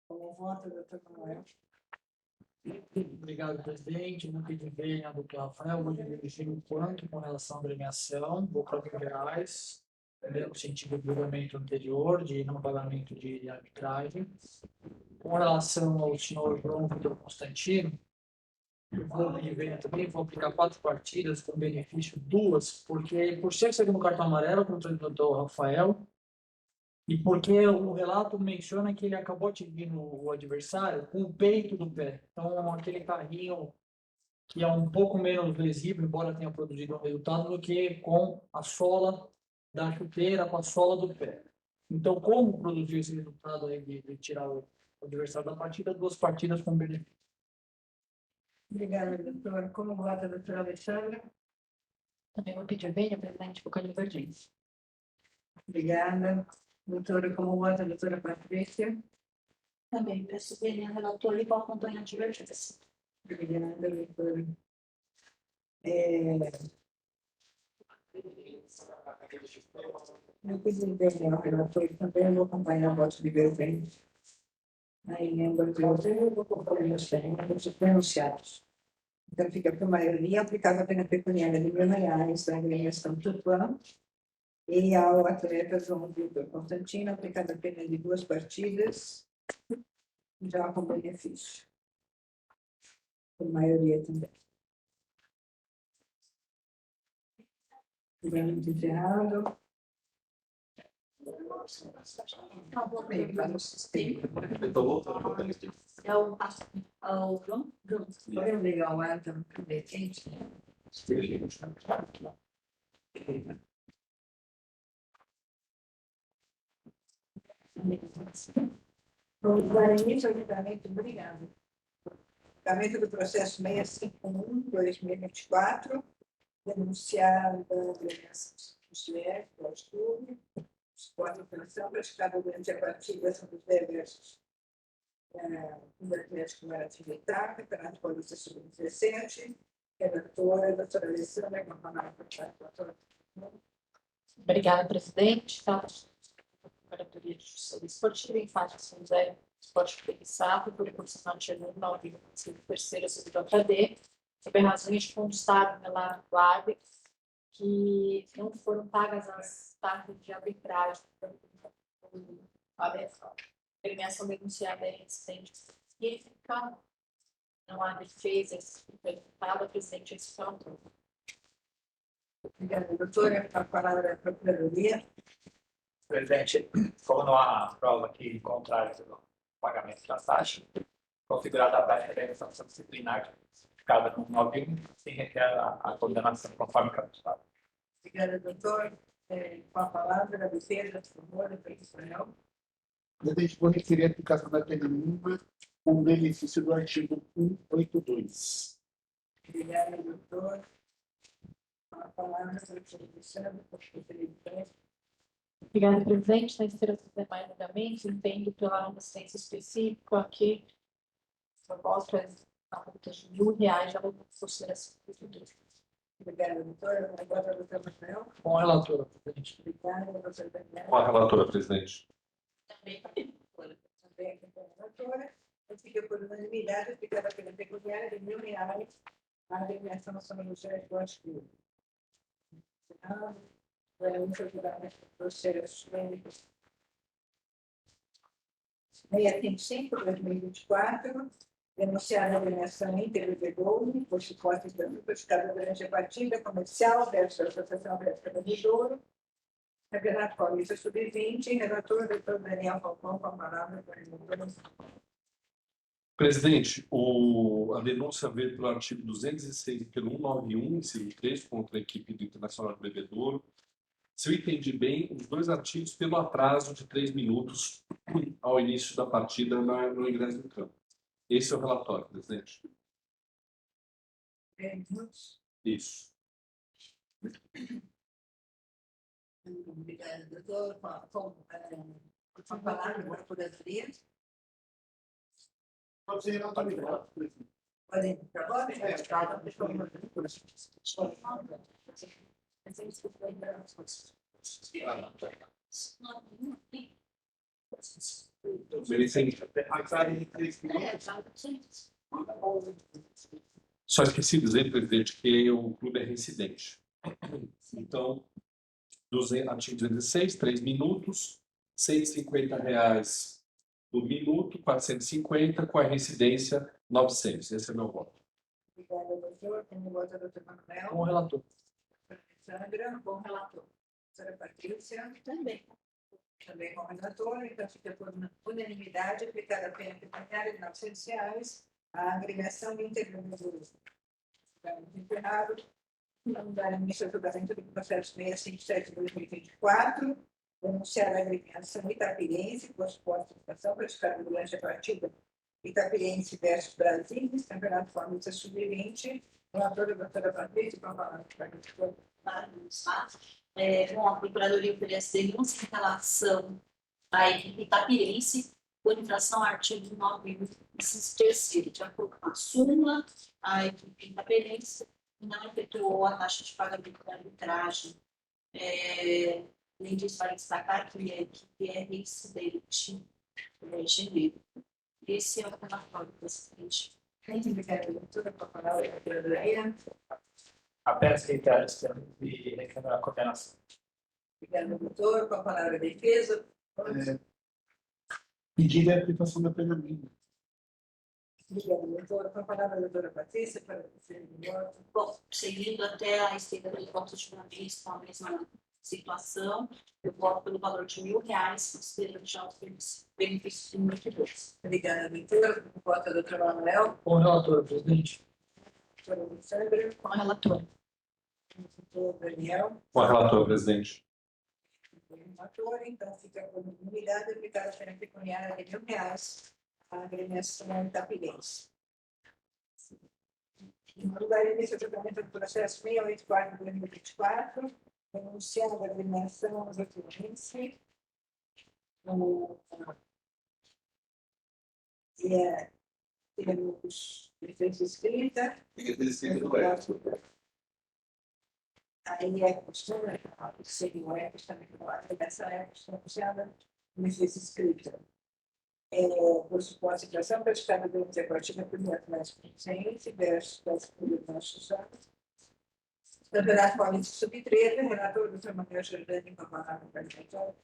Como vota, doutor Manuel? Obrigado, presidente. No que vem a doutor Rafael, vou dirigir o quanto com relação à agremiação, vou para Minas Gerais, no sentido do julgamento anterior, de não pagamento de arbitragem. Com relação ao senhor João Vitor Constantino, eu vou ver também, vou aplicar 4 partidas com benefício 2, porque por ser segundo cartão amarelo contra o doutor Rafael, e porque o relato menciona que ele acabou atingindo o adversário com o peito do pé. Então, aquele carrinho que é um pouco menos lesivo, embora tenha produzido um resultado, do que com a sola da chuteira, com a sola do pé. Então, como produziu esse resultado aí de tirar o adversário da partida? 2 partidas com benefício. Obrigada, doutora. Como vota a doutora Alexandra? Também vou pedir bem, presidente, por causa de divergência. Obrigada. Doutora, como vota a doutora Patrícia? Também peço bem a relatora e vou acompanhar a divergência. Obrigada, doutora. Eu pedi bem ao relator também, vou acompanhar o voto de divergência. Aí, lembro que eu vou acompanhar os denunciados. Então, fica por maioria aplicada a pena pecuniária de R$ 1.000 da agremiação Tupã e ao atleta João Vitor Constantino, aplicada a pena de 2 partidas, já com benefício. Por maioria também. Julgamento encerrado. Bem, para o sistema. É o João? Eu ligar o ar, então, competente. Vamos dar início ao julgamento, obrigado. Julgamento do processo 651/2024, denunciado da agremiação José, Clube, esporte e operação praticada durante a partida São José versus o Atlético Maravilha, Campeonato Paulista Sub-17, redatora, doutora Alessandra, com a palavra para a doutora. Obrigada, presidente. Tá? Procuradoria de Justiça Desportiva, em faixa São José, esporte preguiçado, por proporcional de 9, terceira CBJD, sobre razões de constar no relato do árbitro que não foram pagas as taxas de arbitragem a premiação denunciada é recente e não há defesa resultado, presidente, esse foi o ponto. Obrigada, doutora. A palavra é a Procuradoria. Presidente, como não há prova aqui contrária do pagamento da taxa, configurada a prática da sanção disciplinar ficada no 91, sem requer a condenação conforme capitulado. Obrigada, doutor. Com a palavra, a defesa, por favor, doutor Israel. Presidente, vou requerer a aplicação da pena mínima com benefício do artigo 182. Obrigada, doutor. Com a palavra, a doutora Alessandra, por favor. Obrigada, presidente. Na esteira dos demais julgamentos, entendo pela assistência específica aqui, proposta a multa de R$ 1.000, já vou consideração. Obrigada, doutora. Agora, a doutora Manuel. Com a relatora, presidente. Obrigada, doutora Daniela. Com a relatora, presidente. Também aqui com a relatora. Eu fico por unanimidade, aplicada pela pecuniária de R$ 1.000 à agremiação São José do Clube. Vamos ajudar nesse processo. 655/2024, denunciada a agremiação Inter de Gol, por suposta de praticada durante a partida comercial versus a Associação Atlética de Douro, Campeonato Paulista Sub-20, relator doutor Daniel Falcão, com a palavra para o Presidente, a denúncia veio pelo artigo 206 e pelo 191, inciso 3, contra a equipe do Internacional de Bebedouro. Se eu entendi bem, os 2 artigos pelo atraso de 3 minutos ao início da partida no ingresso do campo. Esse é o relatório, presidente. Isso. Obrigada, doutor. Com a palavra para a Procuradoria. Pode ser relatório. Podem ir para agora? Ele tem Só esqueci de dizer, presidente, que o clube é reincidente. Então, artigo 216, 3 minutos, R$ 150 por minuto, 450, com a reincidência 900. Esse é o meu voto. Obrigada, doutor. Como voto, doutor Manuel? Com o relator. Sandra, Bom relator. doutora Patrícia, Também. também como relatora, então fica por unanimidade aplicada a pena pecuniária de R$ 900, a agregação íntegra do julgamento encerrado, não dar início ao julgamento do processo 657/2024, denunciar a agremiação itapirense por suposta situação praticada durante a partida Itapirense versus Brasil, Campeonato Paulista Sub-20, relatora doutora Patrícia, para falar. Bom, a Procuradoria oferece denúncia em relação à equipe itapirense por infração ao artigo 9, inciso 3º. De acordo com a súmula, a equipe itapirense não efetuou a taxa de pagamento da arbitragem. Além disso, vale destacar que a equipe é reincidente genérico. Esse é o relatório, presidente. Obrigada, doutora, para falar a Procuradoria. Apenas reiterar esse termo e reclamar a condenação. Obrigada, doutor, com a palavra a defesa. Pedir a aplicação da pena mínima. Obrigada, doutora, com a palavra a doutora Patrícia, para defender o voto. Bom, seguindo até a esteira dos votos de uma vez com a mesma situação, eu voto pelo valor de R$ 1.000, considerando já os benefícios imunitários. Obrigada, doutora. Com o voto a doutora Manuel, Com o relator, presidente. doutora Alessandra, Com a relatora. doutor Daniel, Com a relatora, presidente. relator, então fica por unanimidade aplicada a pena pecuniária de R$ 1.000 à agremiação itapirense. No lugar de início ao julgamento do processo 684/2024, denunciando a agremiação itapirense, temos defesa escrita. Aí é costume, seria o ECOS também, dessa ECOS anunciada, defesa escrita. Por suposta situação praticada durante a partida pelo Atlético Paranaense versus o nossos anos. Campeonato Paulista Sub-13, relator do Sr. Manuel Jordani, com a palavra para o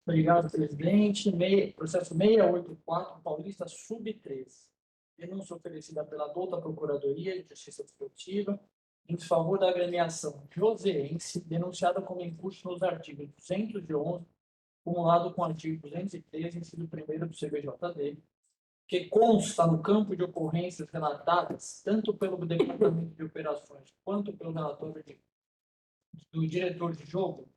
Obrigado, presidente. Processo 684, Paulista Sub-13. Denúncia oferecida pela douta Procuradoria de Justiça Desportiva em favor da agremiação joseense, denunciada como incursão nos artigos 211, acumulado com o artigo 213, inciso 1º do CBJD, que consta no campo de ocorrências relatadas tanto pelo Departamento de Operações quanto pelo relator do diretor de jogo,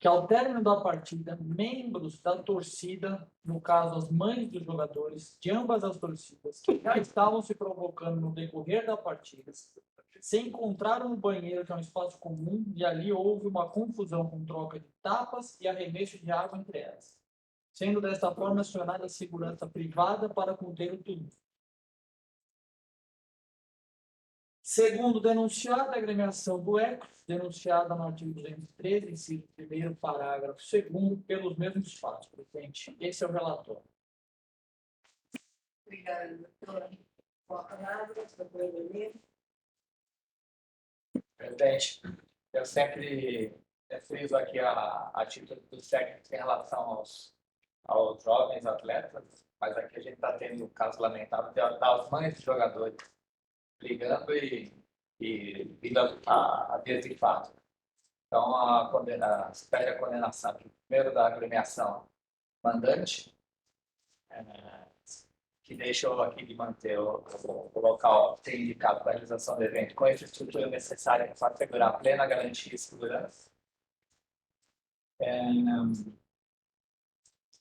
que ao término da partida, membros da torcida, no caso as mães dos jogadores, de ambas as torcidas, que já estavam se provocando no decorrer da partida, se encontraram no banheiro, que é um espaço comum, e ali houve uma confusão com troca de tapas e arremesso de água entre elas, sendo desta forma acionada a segurança privada para conter o tumulto. Segundo denunciado, a agremiação do ECOS, denunciada no artigo 213, inciso 1º, parágrafo 2º, pelos mesmos fatos, presidente. Esse é o relatório. Obrigada, doutora. Com a palavra, doutora Helena. Presidente, eu sempre friso aqui a título dos técnicos em relação aos jovens atletas, mas aqui a gente está tendo um caso lamentável das mães dos jogadores brigando e vindo a vias de fato. Então, se pede a condenação primeiro da agremiação mandante, que deixou aqui de manter o local ter indicado para a realização do evento com a infraestrutura necessária para assegurar plena garantia e segurança.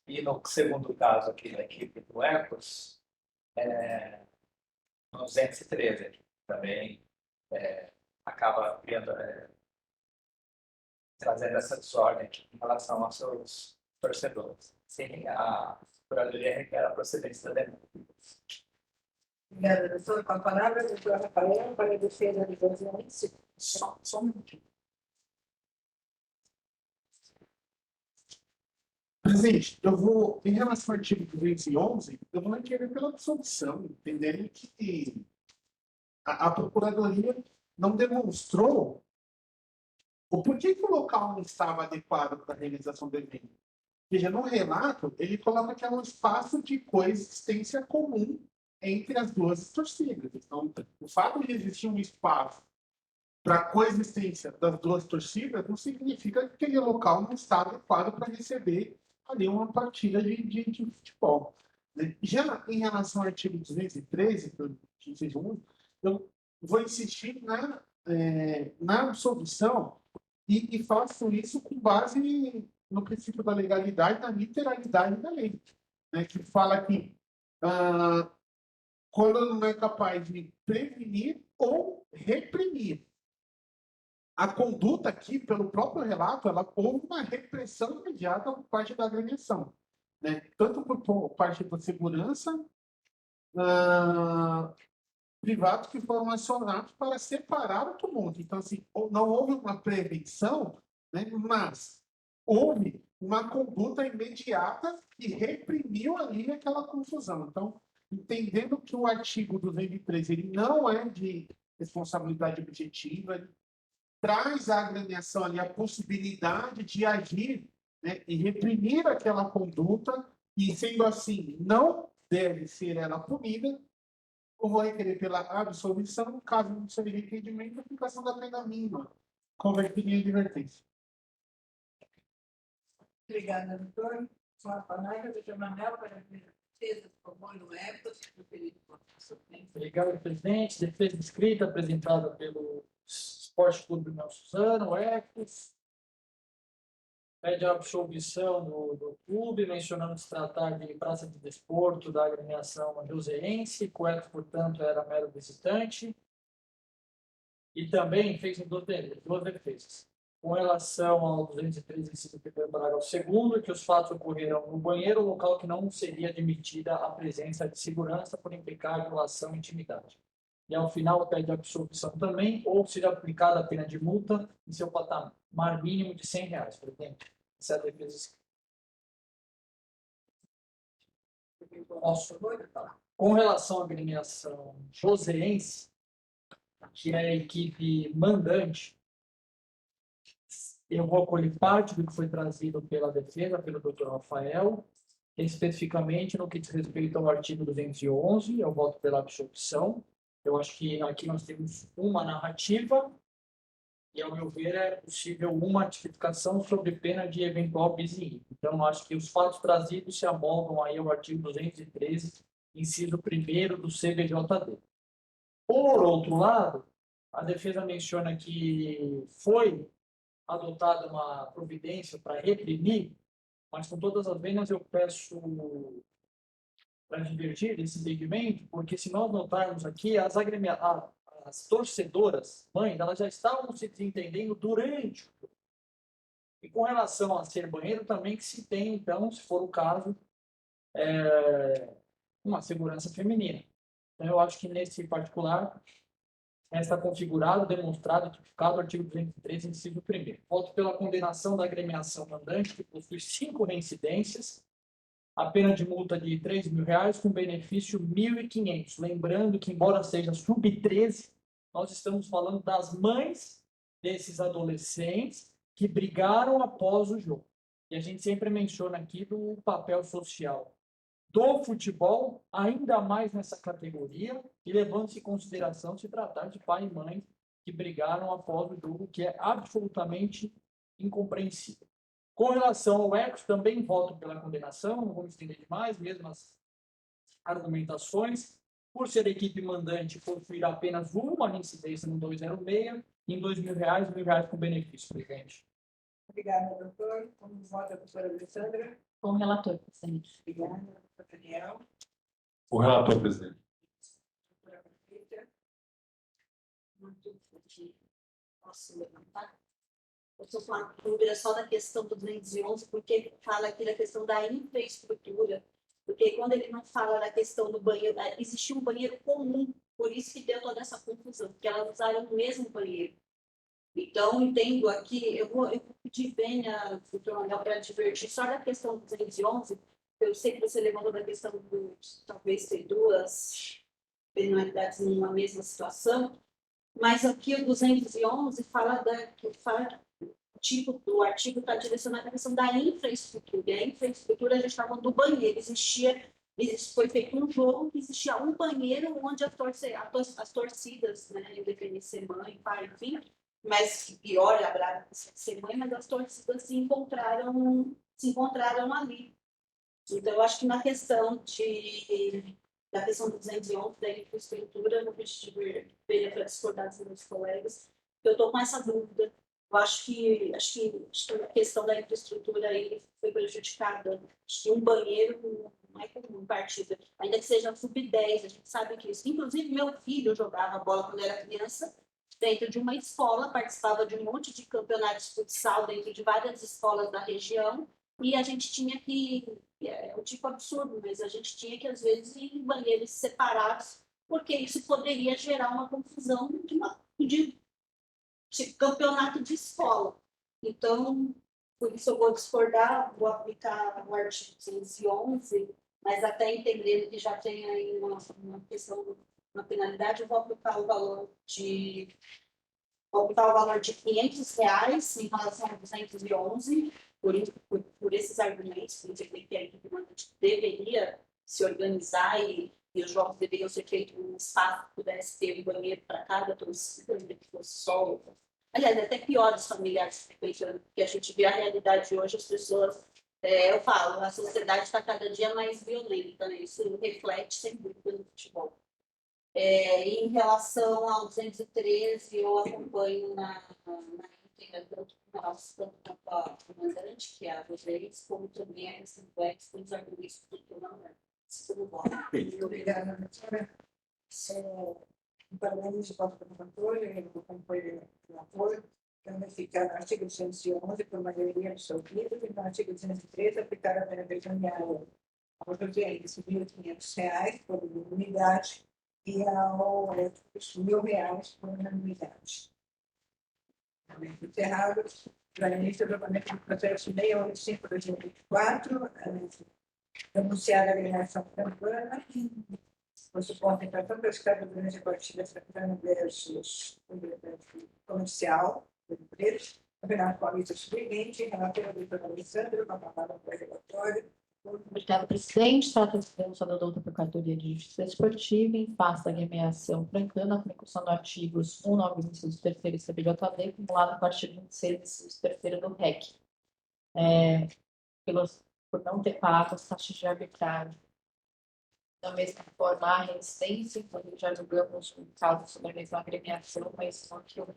E no segundo caso aqui da equipe do ECOS, no 213, também acaba trazendo essa desordem em relação aos seus torcedores. Sim, a Procuradoria requer a procedência da denúncia. Obrigada, doutora. Com a palavra, doutora Rafael, para a defesa de José. Só um minutinho. Presidente, em relação ao artigo 211, eu vou requerer pela absolvição, entendendo que a Procuradoria não demonstrou o porquê que o local não estava adequado para a realização do evento. Veja, no relato, ele coloca que é um espaço de coexistência comum entre as duas torcidas. Então, o fato de existir um espaço para coexistência das duas torcidas não significa que aquele local não está adequado para receber ali uma partida de futebol. Já em relação ao artigo 213, que seja eu vou insistir na absolvição e faço isso com base no princípio da legalidade, da literalidade da lei, né, que fala que quando não é capaz de prevenir ou reprimir. A conduta aqui, pelo próprio relato, ela houve uma repressão imediata por parte da agremiação, né? Tanto por parte da segurança, privados que foram acionados para separar o tumulto. Então, assim, não houve uma prevenção, né? Mas houve uma conduta imediata que reprimiu ali aquela confusão. Então, entendendo que o artigo 213 ele não é de responsabilidade objetiva, ele traz à agremiação ali a possibilidade de agir, né, e reprimir aquela conduta, e sendo assim, não deve ser ela punida, eu vou requerer pela absolvição, caso não seja requerimento, a aplicação da pena mínima, convertida em advertência. Obrigada, doutor. Sua palavra, doutor Manuel, para a defesa, por favor, no épito, preferido por Obrigado, presidente. Defesa escrita apresentada pelo Esporte Clube Mel Suzano, o ECOS. Pede a absolvição do clube, mencionando se tratar de praça de desporto da agremiação joseense, que o ECOS, portanto, era mero visitante. E também fez duas defesas. Com relação ao 213, inciso 1º, parágrafo 2º, que os fatos ocorreram no banheiro, local que não seria admitida a presença de segurança por implicar violação e intimidade. E, ao final, pede a absolvição também, ou seja aplicada a pena de multa em seu patamar mínimo de R$100, presidente. Essa é a defesa. Posso? Com relação à agremiação joseense, que é a equipe mandante, eu vou acolher parte do que foi trazido pela defesa, pelo Dr. Rafael, especificamente no que diz respeito ao artigo 211, eu voto pela absolvição. Eu acho que aqui nós temos uma narrativa e, ao meu ver, é possível uma tipificação sobre pena de eventual bis-in. Então, acho que os fatos trazidos se amoldam aí ao artigo 213, inciso 1º do CBJD. Por outro lado, a defesa menciona que foi adotada uma providência para reprimir, mas com todas as venas eu peço para divergir esse entendimento, porque se nós notarmos aqui, as torcedoras, mães, elas já estavam se desentendendo durante o jogo. E com relação a ser banheiro, também que se tem, então, se for o caso, uma segurança feminina. Então, eu acho que nesse particular, está configurado, demonstrado e tipificado o artigo 213, inciso 1º. Voto pela condenação da agremiação mandante, que possui 5 reincidências, a pena de multa de R$3.000, com benefício 1.500. Lembrando que, embora seja sub-13, nós estamos falando das mães desses adolescentes que brigaram após o jogo. E a gente sempre menciona aqui do papel social do futebol, ainda mais nessa categoria, e levando-se em consideração se tratar de pai e mãe que brigaram após o jogo, que é absolutamente incompreensível. Com relação ao ECOS, também voto pela condenação, não vou me estender demais, mesmo as argumentações. Por ser equipe mandante, possuir apenas uma reincidência no 206, em R$2.000, R$1.000 com benefício, presidente. Obrigada, doutor. Como vota a doutora Alessandra? Com o relator, presidente. Obrigada, doutor Daniel. O relator, presidente. Doutora Margarida. Uma dúvida que posso levantar? Eu estou falando dúvida só da questão do 211, porque fala aqui da questão da infraestrutura, porque quando ele não fala da questão do banheiro, existia um banheiro comum, por isso que deu toda essa confusão, porque elas usaram o mesmo banheiro. Então, entendo aqui, eu vou pedir Vênia, doutor Manuel, para divertir só da questão do 211, eu sei que você levantou da questão do talvez ter duas penalidades numa mesma situação, mas aqui o 211 fala tipo do artigo está direcionado à questão da infraestrutura. E a infraestrutura, a gente está falando do banheiro. Foi feito um jogo que existia um banheiro onde as torcidas, né, independente de ser mãe, pai, enfim, mas que pior, a Brava ser mãe, mas as torcidas se encontraram ali. Então, eu acho que na questão da questão do 211, da infraestrutura, eu vou pedir para discordar dos meus colegas, eu estou com essa dúvida. Eu acho que a questão da infraestrutura aí foi prejudicada. Acho que um banheiro não é comum partida, ainda que seja sub-10, a gente sabe que isso. Inclusive, meu filho jogava bola quando era criança, dentro de uma escola, participava de um monte de campeonatos de futsal dentro de várias escolas da região, e a gente tinha que, é um tipo absurdo, mas a gente tinha que, às vezes, ir em banheiros separados, porque isso poderia gerar uma confusão de campeonato de escola. Então, por isso eu vou discordar, vou aplicar o artigo 211, mas até entendendo que já tem aí uma questão, uma penalidade, eu vou aplicar o valor de R$ 500 em relação a 211, por esses argumentos, por dizer que a equipe deveria se organizar e os jogos deveriam ser feitos num espaço que pudesse ter um banheiro para cada torcida, ainda que fosse só. Aliás, é até pior os familiares frequentando, porque a gente vê a realidade hoje, as pessoas. Eu falo, a sociedade está cada dia mais violenta, né? Isso reflete sem dúvida no futebol. Em relação ao 213, eu acompanho na íntegra, tanto com a comandante, que é a Roseiros, como também a questão do ex, com os argumentos do que não é. Obrigada, doutora. Parabéns de volta para o relator, eu acompanho o relator, que vai ficar no artigo 211, por maioria absoluta, e no artigo 213, aplicar a pena pecuniária ao cliente de R$ 1.500 por unidade e ao R$ 1.000 por unidade. Encerrado, para início do julgamento do processo 685/2024, anunciada a alienação campana, o suporte em cartão pescado durante a partida Santana versus comercial, Campeonato Paulista Sub-20, relatora doutora Alessandra, com a palavra para o relatório. Obrigada, presidente. Trata-se de denúncia da doutora Procuradoria de Justiça Esportiva em face da agremiação francana, com execução dos artigos 191, inciso 3º CBJD, acumulado com o artigo 26, inciso 3º do REC, por não ter pago as taxas de arbitragem. Da mesma forma, a resistência, quando já julgamos um caso sobre a mesma agremiação, mas não que o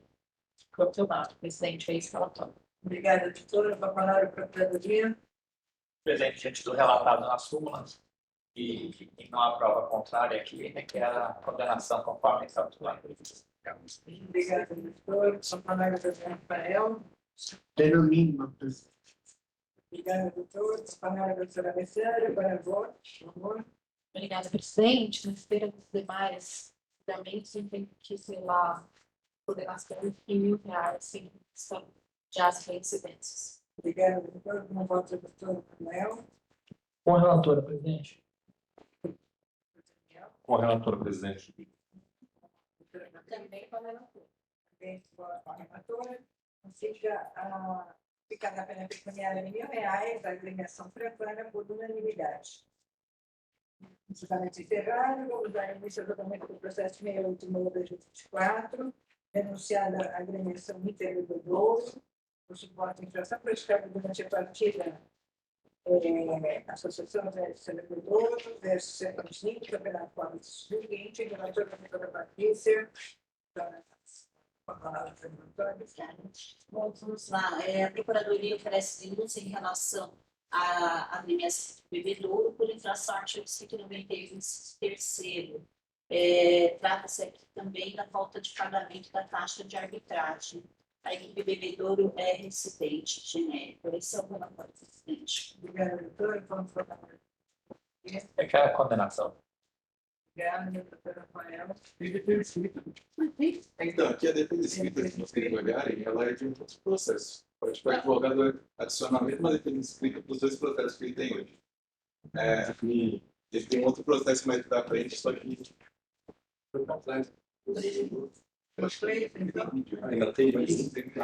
campeonato. Presidente, é esse relatório. Obrigada, doutora. Com a palavra para a Procuradoria. Presente diante do relatado na súmula e não há prova contrária aqui, requer a condenação conforme está atuando. Obrigada, doutor. Com a palavra para o Rafael. Pena mínima, presidente. Obrigada, doutor. Com a palavra para a doutora Alessandra, para voto, por favor. Obrigada, presidente. Na esteira dos demais fundamentos, eu tenho que, sei lá, condenação de R$ 1.000, sem questão de as reincidências. Obrigada, doutor. Com o voto do doutor Manuel. Com a relatora, presidente. Com a relatora, presidente. Também com a relatora. Também com a relatora. Ficar na pena pecuniária de R$ 1.000, a agremiação francana por unanimidade. Julgamento encerrado, vamos dar início ao julgamento do processo 68/2024, denunciada a agremiação Inter do Douro, o suporte à infração praticada durante a partida Associação Versus do Douro, versus Sertãozinho, Campeonato Paulista Sub-20, relator da doutora Patrícia. Bom, vamos lá. A Procuradoria oferece denúncia em relação à agremiação do Bebedouro por infração ao artigo 191, terceiro. Trata-se aqui também da falta de pagamento da taxa de arbitragem. A equipe Bebedouro é reincidente genérico. Esse é o relatório, presidente. Obrigada, doutor. Vamos falar. Requer a condenação. Obrigada, doutor Rafael. Tem defesa escrita. Então, aqui a defesa escrita, se vocês olharem, ela é de um outro processo. Pode o advogado adicionar a mesma defesa escrita para os dois processos que ele tem hoje. E ele tem outro processo mais para frente, só que foi completo. Ainda tem, mas tem que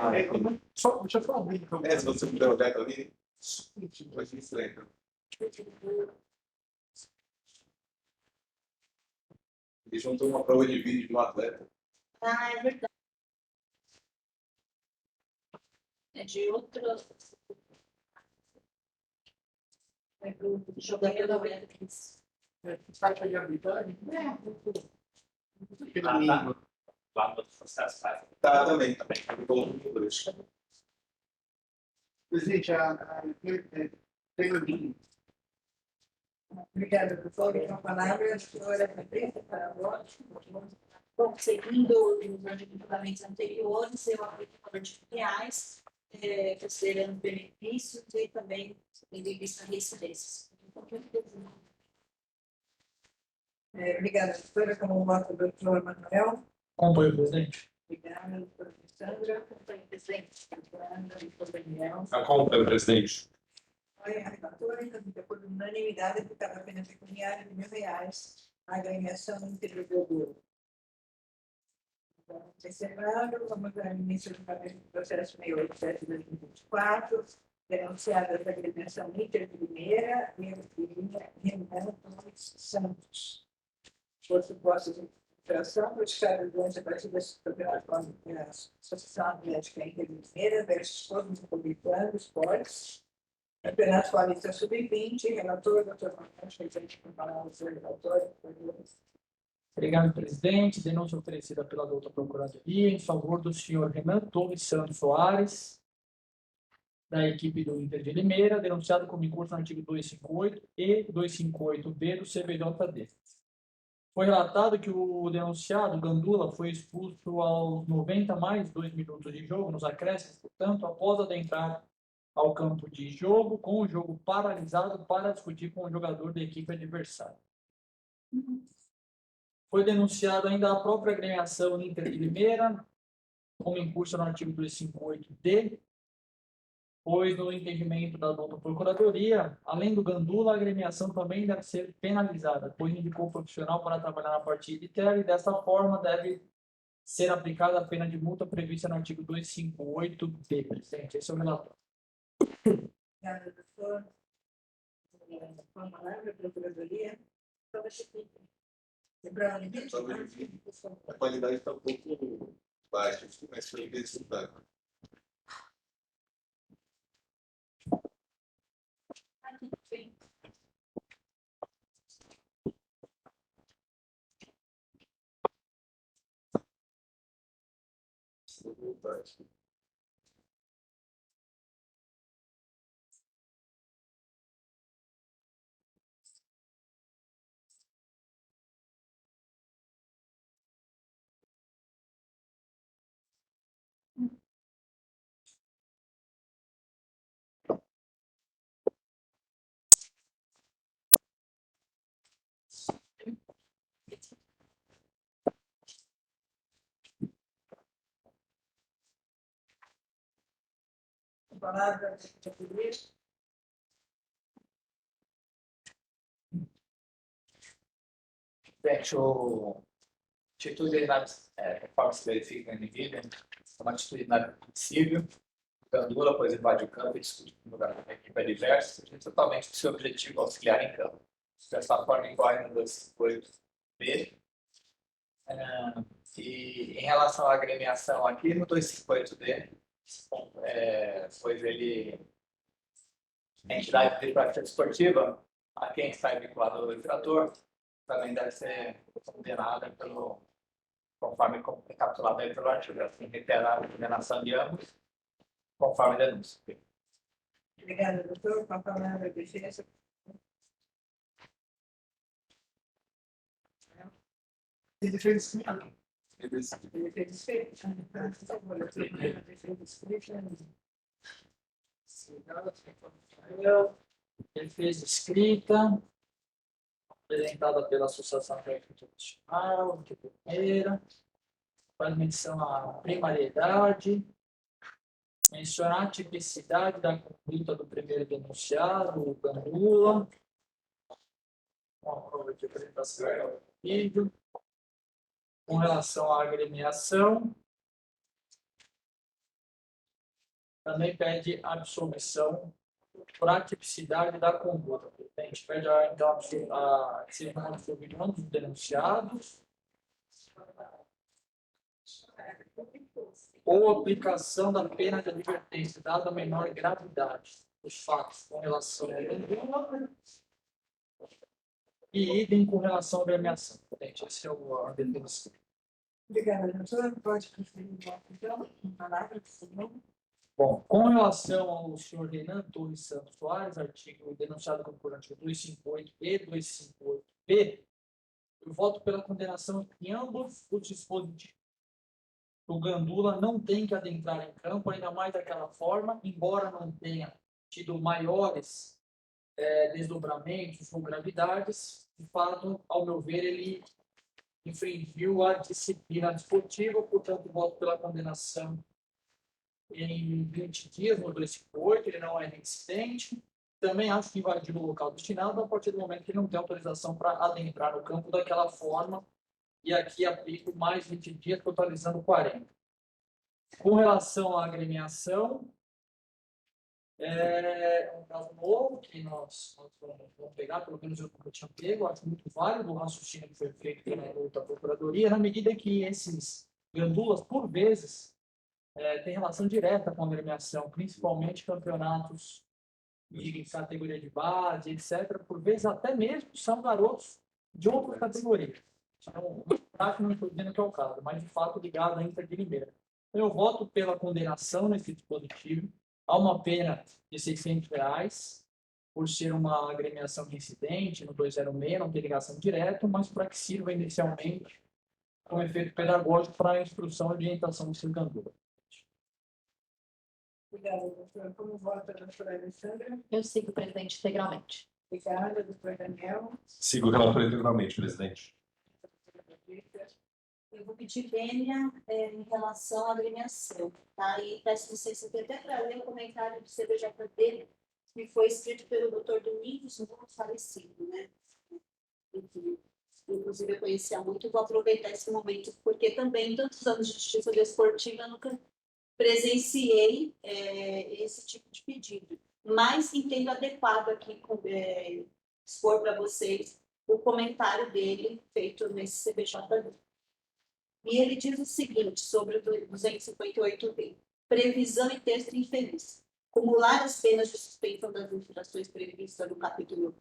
Só, deixa eu falar bem, então. se você puder olhar ali, vai ser estranho. Ele juntou uma prova de vídeo de um atleta. Ah, é verdade. É de outro jogador da Olympics. Taxa de arbitragem? Lá no processo, tá? Tá, também. Colocou dois. Presidente, tem o link. Obrigada, doutor. Com a palavra, a senhora Patrícia Parabote. Bom, seguindo os regulamentos anteriores, eu aplico valor de reais, considerando benefícios e também em vista de incidências. Obrigada, doutora. Como voto, doutor Manuel. Acompanho, presidente. Obrigada, doutora Alessandra. Acompanho, presidente. Obrigada, doutor Daniel. Acompanho, presidente. A relatora, então, por unanimidade, aplicava a pena pecuniária de R$1.000 à agremiação intermediadora. Então, encerrado, vamos ao início do processo 687/2024, denunciada da agremiação interprimeira e Renan Santos. Por supostas infração praticada durante a partida da Associação Atlética Interprimeira versus Clube Republicano Esportes. Campeonato Paulista Sub-20, relator, doutor Manuel, presente com palavras do relator. Obrigado, presidente. Denúncia oferecida pela doutora Procuradoria em favor do senhor Renan Torres Santos Soares, da equipe do Inter de Limeira, denunciado como incurso no artigo 258 e 258B do CBJD. Foi relatado que o denunciado, Gandula, foi expulso aos 90 mais 2 minutos de jogo, nos acréscimos, portanto, após adentrar ao campo de jogo, com o jogo paralisado para discutir com o jogador da equipe adversária. Foi denunciado ainda a própria agremiação Inter de Limeira, como incurso no artigo 258D, pois no entendimento da doutora Procuradoria, além do Gandula, a agremiação também deve ser penalizada, pois indicou profissional para trabalhar na partida e dessa forma deve ser aplicada a pena de multa prevista no artigo 258D, presidente. Esse é o relatório. Obrigada, doutor. Com a palavra, Procuradoria. Lembrando, A qualidade está um pouco baixa, mas foi bem estudado. palavra, Procuradoria. Gente, o atitude conforme se verifica no vídeo, é uma atitude inadmissível. Gandula, pois invade o campo e discute com o jogador da equipe adversa, totalmente com seu objetivo auxiliar em campo. Dessa forma, incorre no 258B. E em relação à agremiação aqui, no 258D, pois ele é entidade de prática esportiva, a quem está vinculado ao infrator, também deve ser condenada conforme capturado pelo artigo, assim, reiterar a condenação de ambos, conforme a denúncia. Obrigada, doutor. Com a palavra, a defesa. Tem defesa escrita. Defesa escrita. Por favor, defesa escrita. Defesa escrita. apresentada pela Associação Técnica Nacional, de primeira, faz menção à primariedade, mencionar a tipicidade da conduta do primeiro denunciado, o Gandula, uma prova de apresentação do vídeo, com relação à agremiação, também pede absolvição por atipicidade da conduta. A gente pede então a absolvição dos denunciados ou aplicação da pena de advertência dada a menor gravidade dos fatos com relação ao Gandula e idem com relação à agremiação. Gente, esse é a definição. Obrigada, doutora. Pode prosseguir o voto, então, com palavras, por favor. Bom, com relação ao senhor Renan Torres Santos Soares, artigo denunciado por artigo 258 e 258-P, eu voto pela condenação em ambos os dispositivos. O Gandula não tem que adentrar em campo, ainda mais daquela forma, embora não tenha tido maiores desdobramentos ou gravidades, de fato, ao meu ver, ele infringiu a disciplina desportiva, portanto, voto pela condenação em 20 dias no 258, ele não é reincidente. Também acho que invadiu o local destinado a partir do momento que ele não tem autorização para adentrar no campo daquela forma, e aqui aplico mais 20 dias, totalizando 40. Com relação à agremiação, é um caso novo que nós vamos pegar, pelo menos eu nunca tinha pego, acho muito válido o raciocínio que foi feito pela outra procuradoria, na medida que esses gandulas, por vezes, têm relação direta com a agremiação, principalmente campeonatos de categoria de base, etc. Por vezes, até mesmo são garotos de outra categoria. Então, não estou dizendo que é o caso, mas de fato ligado à Inter de Limeira. Eu voto pela condenação nesse dispositivo. Há uma pena de R$600 por ser uma agremiação reincidente no 206, não tem ligação direta, mas para que sirva inicialmente com efeito pedagógico para a instrução e orientação do seu Gandula. Obrigada, doutora. Como vota a doutora Alessandra? Eu sigo o presidente integralmente. Obrigada, doutor Daniel. Sigo o relator integralmente, presidente. Eu vou pedir vênia em relação à agremiação, tá? E peço licença até para ler o comentário do CBJP, que foi escrito pelo doutor Domingos, muito falecido, né? Enfim, inclusive eu conhecia muito, vou aproveitar esse momento, porque também, em tantos anos de justiça desportiva, eu nunca presenciei esse tipo de pedido. Mas entendo adequado aqui expor para vocês o comentário dele feito nesse CBJP. E ele diz o seguinte sobre o 258B. Previsão e texto infeliz. Cumular as penas de suspensão das infrações previstas no capítulo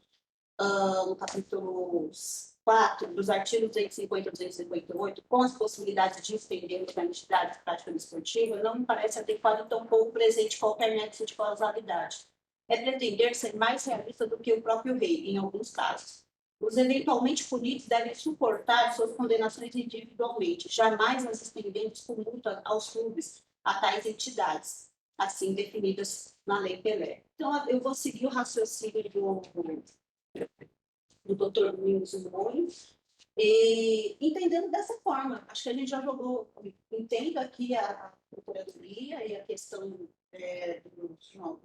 4 dos artigos 250 e 258, com as possibilidades de estender a entidade de prática desportiva, não me parece adequado tampouco presente qualquer nexo de causalidade. É pretender ser mais realista do que o próprio rei, em alguns casos. Os eventualmente punidos devem suportar suas condenações individualmente, jamais as estendentes com multa aos clubes, a tais entidades, assim definidas na Lei Pelé. Então, eu vou seguir o raciocínio do Dr. Domingos Nunes, e entendendo dessa forma. Acho que a gente já jogou, entendo aqui a procuradoria e a questão do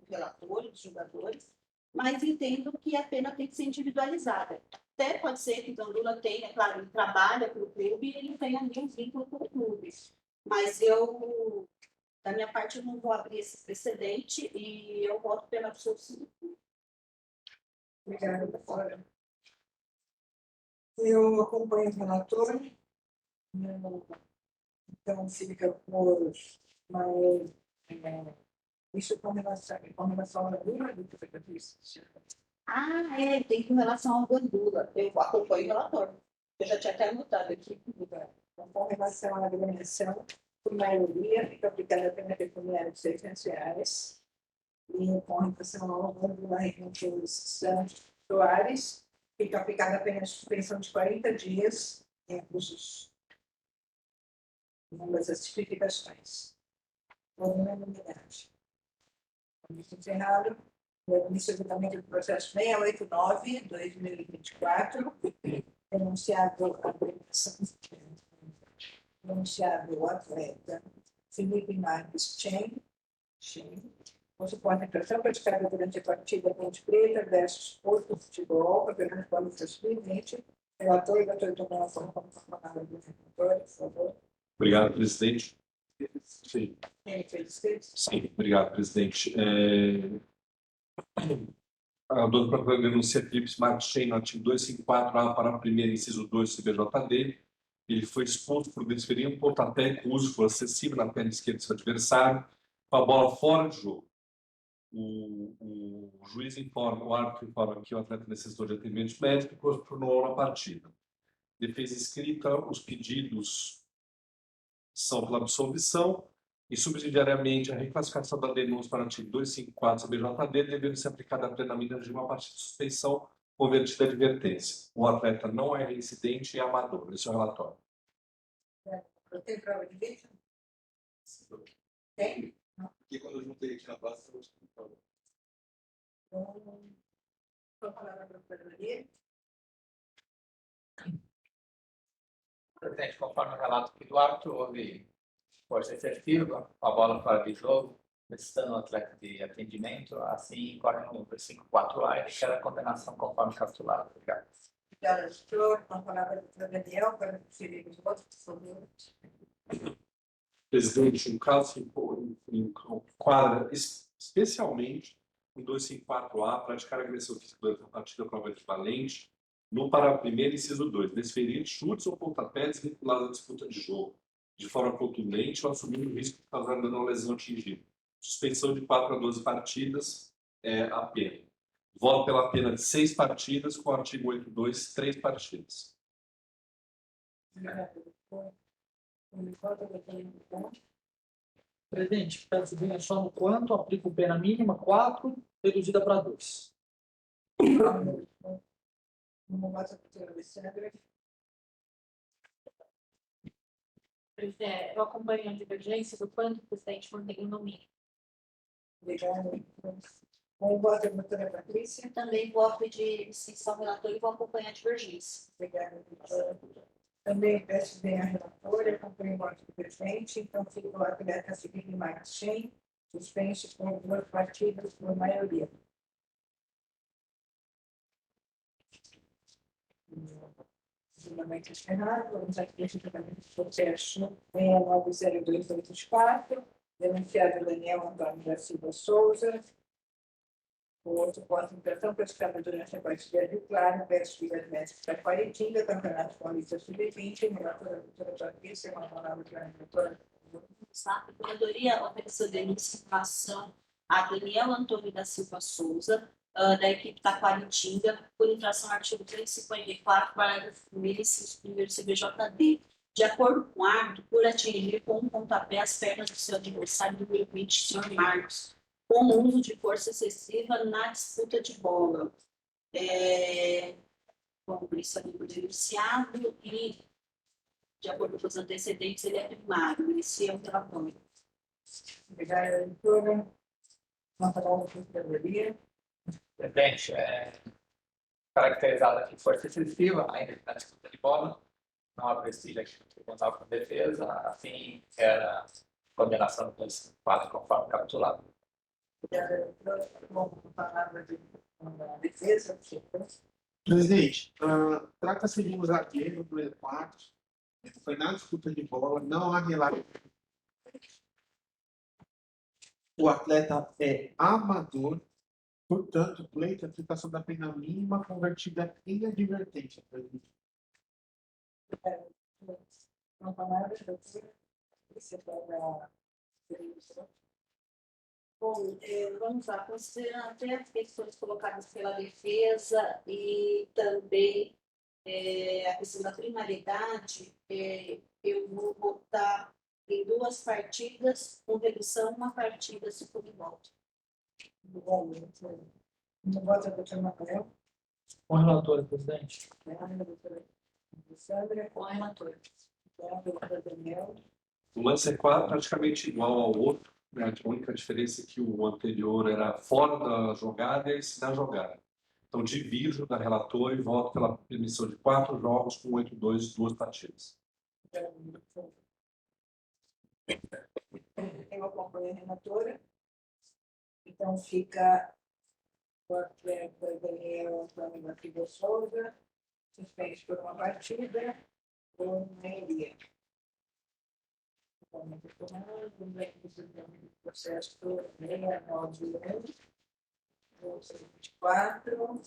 relator, dos jogadores, mas entendo que a pena tem que ser individualizada. Até pode ser que o Gandula tenha, claro, ele trabalha para o clube e ele tenha um vínculo com o clube. Mas eu, da minha parte, eu não vou abrir esse precedente e eu voto pela absolvição. Obrigada, doutora. Eu acompanho o relator, então fica por isso com relação à gordura do que foi isso. Tem com relação ao Gandula. Eu acompanho o relator. Eu já tinha até anotado aqui. Então, com relação à agremiação, por maioria, fica aplicada a pena pecuniária de R$600. E com relação ao Gandula Renan Santos Soares, fica aplicada a pena de suspensão de 40 dias em abusos. Ambas as tipificações. Por unanimidade. Isso encerrado. O início do processo 689/2024, denunciado o atleta Felipe Marques Chen, com suporte à infração praticada durante a partida Ponte Preta versus Porto Futebol, Campeonato Paulista Sub-20. Relator, doutor Tomás, como palavra do relator, por favor. Obrigado, presidente. Sim. Quem fez isso? Sim, obrigado, presidente. A dona procuradora denuncia Felipe Martins no artigo 254-A, para a primeira, inciso 2 do CBJD. Ele foi exposto por desferir um pontapé com uso de força excessiva na perna esquerda do seu adversário, com a bola fora de jogo. O juiz informa, o árbitro informa que o atleta necessitou de atendimento médico e continuou na partida. Defesa escrita, os pedidos são pela absolvição e, subsidiariamente, a reclassificação da denúncia para o artigo 254 CBJD devendo ser aplicada plenamente de uma partida de suspensão convertida a advertência. O atleta não é reincidente e é amador. Esse é o relatório. Tem prova de vídeo? Tem? Porque quando eu juntei aqui na praça, eu Então, vou falar da procuradoria. Presidente, conforme o relato aqui do árbitro, houve força excessiva, a bola fora de jogo, necessitando o atleta de atendimento, assim corre no 54A e requer a condenação conforme capitulado. Obrigado. Obrigada, doutor. Com a palavra do doutor Daniel, para conferir os votos, por favor. Presidente, um caso se enquadra especialmente o 254A, praticar agressão física durante a partida prova equivalente, no parágrafo 1º, inciso 2, desferir chutes ou pontapés vinculados à disputa de jogo, de forma contundente ou assumindo o risco de causar dano ou lesão atingida. Suspensão de 4 a 12 partidas é a pena. Voto pela pena de 6 partidas, com o artigo 82, 3 partidas. Presidente, peço bem só no quanto, aplico pena mínima 4, reduzida para 2. Uma nota para o doutor Alessandra. Eu acompanho a divergência do quanto o presidente mantém no mínimo. Obrigada. Um voto da doutora Patrícia. Também vou pedir licença ao relator e vou acompanhar a divergência. Obrigada, doutora. Também peço bem a relatora, acompanho o voto do presidente, então fico o atleta Felipe Marques Chen, suspenso por 2 partidas por maioria. Julgamento encerrado, vamos aqui ao julgamento do processo 690284, denunciado Daniel Antônio da Silva Souza. O outro ponto de infração praticada durante a partida de Claro, versus Vilas Médicas da Quaritinga, Campeonato Paulista Sub-20, relatora doutora Patrícia, uma palavra para a doutora. A Procuradoria ofereceu denúncia em relação a Daniel Antônio da Silva Souza, da equipe Taquaritinga, por infração ao artigo 354, parágrafo 1º, inciso 1º CBJD. De acordo com o árbitro, por atingir com um pontapé as pernas do seu adversário número 20, senhor Marcos, com o uso de força excessiva na disputa de bola. Bom, isso é livro denunciado e, de acordo com os antecedentes, ele é primário. Esse é o relatório. Obrigada, doutora. Uma palavra para a Procuradoria. Presidente, caracterizada aqui força excessiva, ainda na disputa de bola, não há prestígio aqui no Tribunal com defesa, assim, era condenação do 254 conforme capitulado. Obrigada, doutora. Uma palavra da defesa, por favor. Presidente, trata-se de um zagueiro do E4, foi na disputa de bola, não há relato. O atleta é amador, portanto, pleito a aplicação da pena mínima convertida em advertência, presidente. Uma palavra, doutora. Você pode. Bom, vamos lá, considerando até as questões colocadas pela defesa e também a questão da primariedade, eu vou votar em 2 partidas, com redução, 1 partida se for em volta. No voto da doutora Manuel. Com a relatora, presidente. Obrigada, doutora Alessandra. Com a relatora. Obrigada, doutora Daniel. O lance é praticamente igual ao outro, A única diferença é que o anterior era fora da jogada e esse na jogada. Então, divido da relatora e voto pela permissão de 4 jogos com 8-2, 2 partidas. Eu acompanho a relatora. Então fica o atleta Daniel Antônio Matheus Souza, suspenso por uma partida, com maioria. Processo 691, 24,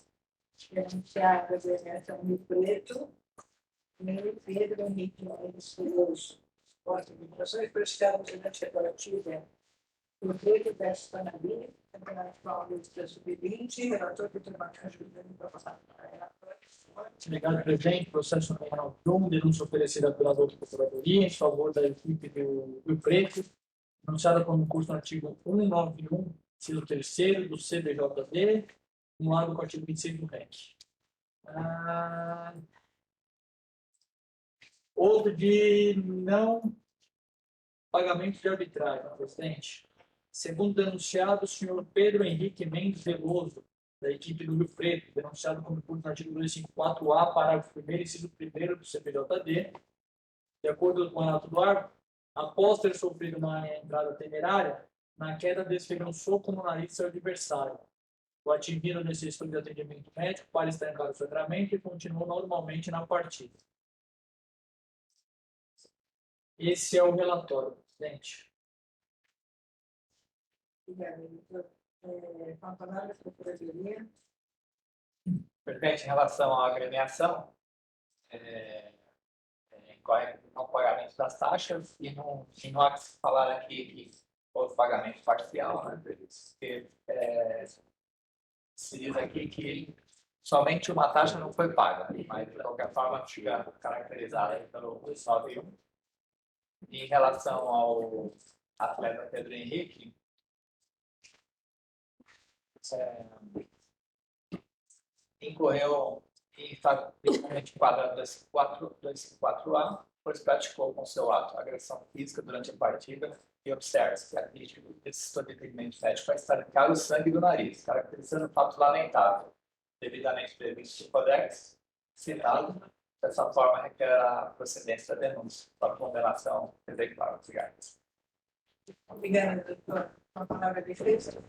denunciado a agremiação Rio Preto, meio Pedro Henrique Mendes Veloso. Posta de informações praticadas durante a coletiva o Preto versus Panambi, Campeonato Paulista Sub-20, relator do trabalho ajudando para passar para a relatora. Obrigado, presidente. Processo penal 1, denúncia oferecida pela outra procuradoria em favor da equipe do Rio Preto, denunciada como curso no artigo 191, inciso 3º do CBJD, no lado com o artigo 26 do REC. Outro de não pagamento de arbitragem, presidente. Segundo denunciado, o senhor Pedro Henrique Mendes Veloso, da equipe do Rio Preto, denunciado como curso no artigo 254-A, parágrafo 1º, inciso 1º do CPJD, de acordo com o relato do árbitro, após ter sofrido uma entrada temerária, na queda desferiu um soco no nariz do seu adversário. O atingido necessitou de atendimento médico para estancar o sangramento e continuou normalmente na partida. Esse é o relatório, presidente. Obrigada, Pampanário, procuradoria. Presidente, em relação à agremiação, incorre no pagamento das taxas e não há que se falar aqui que houve pagamento parcial, né? Porque, se diz aqui que somente uma taxa não foi paga, mas de qualquer forma fica caracterizada aí pelo 291. Em relação ao atleta Pedro Henrique, incorreu em devidamente quadrado 254A, pois praticou com seu ato agressão física durante a partida e observa-se que a crítica desse atendimento médico vai estancar o sangue do nariz, caracterizando um fato lamentável, devidamente previsto no Codex, citado. Dessa forma, requer a procedência da denúncia para condenação executável. Obrigado. Obrigada, doutor. Com a palavra de defesa.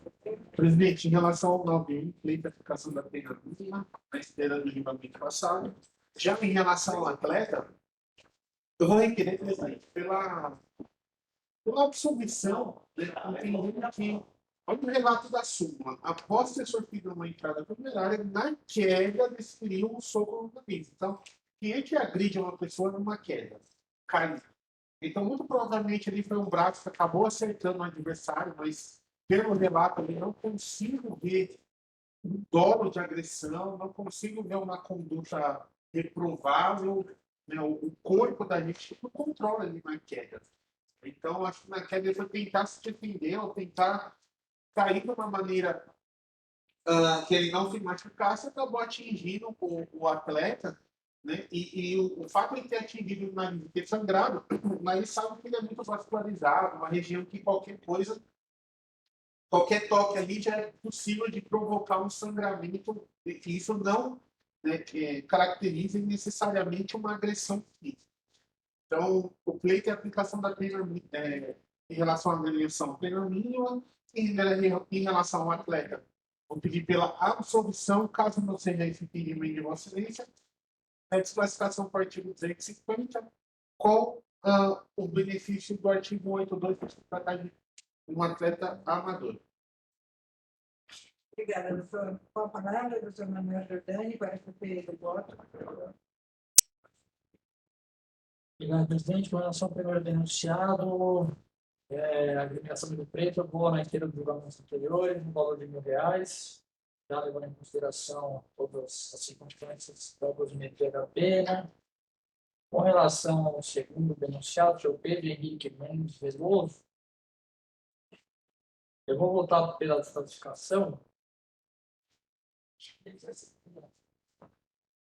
Presidente, em relação ao 91, lei de aplicação da pena mínima, na esteira do julgamento passado, já em relação ao atleta, eu vou requerer, presidente, pela absolvição, né, entendendo que, olha o relato da súmula, após ter sofrido uma entrada temerária, na queda desferiu um soco no nariz. Então, quem é que agride uma pessoa numa queda? Cai. Então, muito provavelmente, ele foi um braço que acabou acertando o adversário, mas, pelo relato, eu não consigo ver um dolo de agressão, não consigo ver uma conduta reprovável, né? O corpo da gente não controla ali na queda. Então, acho que na queda ele foi tentar se defender, ou tentar cair de uma maneira que ele não se machucasse, acabou atingindo o atleta, né? E o fato de ter atingido o nariz, ter sangrado, mas ele sabe que ele é muito vascularizado, uma região que qualquer toque ali já é possível de provocar um sangramento, e isso não, né, caracteriza necessariamente uma agressão física. Então, o pleito é a aplicação da pena em relação à agressão, pena mínima, em relação ao atleta. Vou pedir pela absolvição, caso não seja esse entendimento de Vossa Excelência, a desclassificação do artigo 250, com o benefício do artigo 82, para se tratar de um atleta amador. Obrigada, doutor. Com a palavra, doutor Manuel Jordani, para cumprir o voto. Obrigado, presidente. Com relação ao primeiro denunciado, a agremiação do Preto, boa na esteira dos julgamentos anteriores, no valor de R$1.000, já levando em consideração todas as circunstâncias da dosimetria da pena. Com relação ao segundo denunciado, o senhor Pedro Henrique Mendes Veloso, eu vou votar pela desclassificação.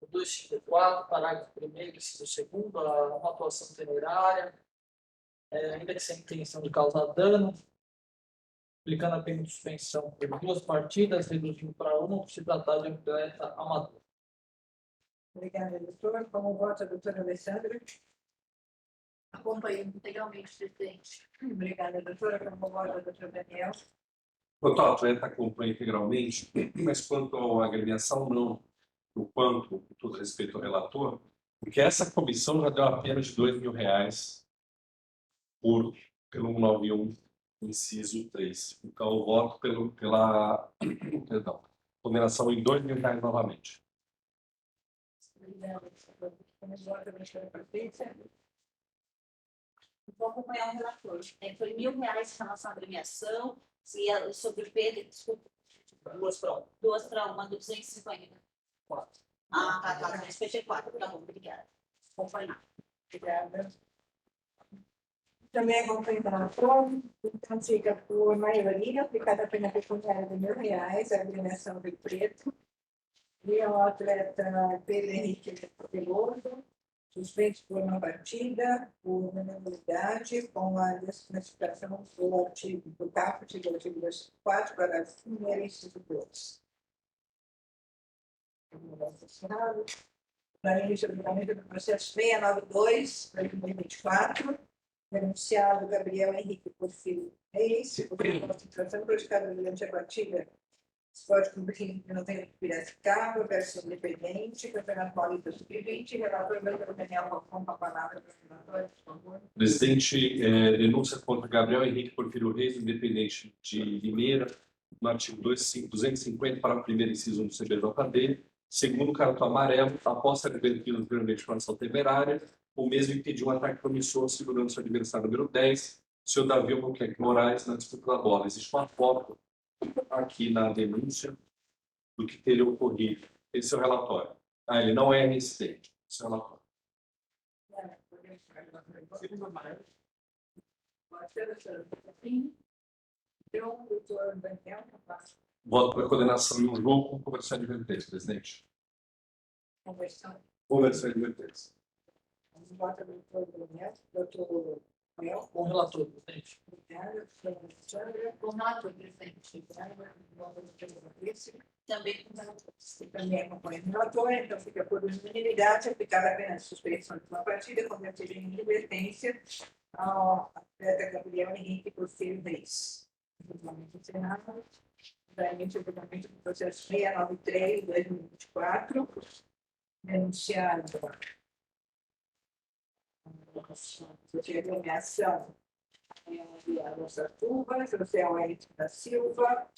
O 254, parágrafo 1º, inciso 2º, uma atuação temerária, ainda que sem intenção de causar dano, aplicando a pena de suspensão por 2 partidas, reduzindo para 1 por se tratar de atleta amador. Obrigada, doutor. Como vota a doutora Alessandra? Acompanho integralmente, presidente. Obrigada, doutora. Como vota a doutora Daniel? Quanto ao atleta, acompanha integralmente, mas quanto à agremiação, não. O quanto, com todo respeito ao relator, porque essa comissão já deu a pena de R$ 2.000 pelo 191, inciso 3. Então, eu voto pela perdão, condenação em R$ 2.000 novamente. Obrigada. Como vota a doutora Patrícia? Vou acompanhar o relator. Foi R$1.000 em relação à agremiação, se sobre o Pedro, desculpa, duas para uma, 250. Ah, tá, respeitei 4, tá bom, obrigada. Acompanhar. Obrigada. Também acompanho o relator. Então, fica por maioria, aplicada a pena pecuniária de R$ 1.000, a agremiação do Preto. E o atleta Pedro Henrique Veloso, suspenso por uma partida, por unanimidade, com a desclassificação do artigo do caput do artigo 24, parágrafo 1º, inciso 2. Para início do julgamento do processo 692, 2024, denunciado Gabriel Henrique Porfírio Reis, por situação praticada durante a partida Esporte Clube de Novenho de Piracicaba, versão independente, Campeonato Paulista Sub-20, relator doutor Daniel Falcão, com a palavra para o relator, por favor. Presidente, denúncia contra Gabriel Henrique Porfírio Reis, independente de Limeira, no artigo 250, para o primeiro inciso do CBJD, segundo o cartão amarelo, após ser advertido anteriormente por ação temerária, o mesmo impediu um ataque promissor segurando seu adversário número 10, o senhor Davi Albuquerque Moraes, na disputa da bola. Existe uma foto aqui na denúncia do que teria ocorrido. Esse é o relatório. Ele não é reincidente. Esse é o relatório. Então, doutor Daniel, Voto para condenação em um jogo com conversão de advertência, presidente. conversão. Conversão de advertência. Vota doutor Daniel, doutor Daniel, Com o relator, presidente. obrigada, doutora Alessandra, Com relator, presidente. obrigada, doutora Patrícia. Também Também acompanha o relator, então fica por unanimidade aplicada apenas suspensão de uma partida convertida em advertência ao atleta Gabriel Henrique Porfírio Reis. Regulamento encerrado. Daí, o julgamento do processo 693, 2024, denunciado de agremiação a nossa turma, José Wellington da Silva,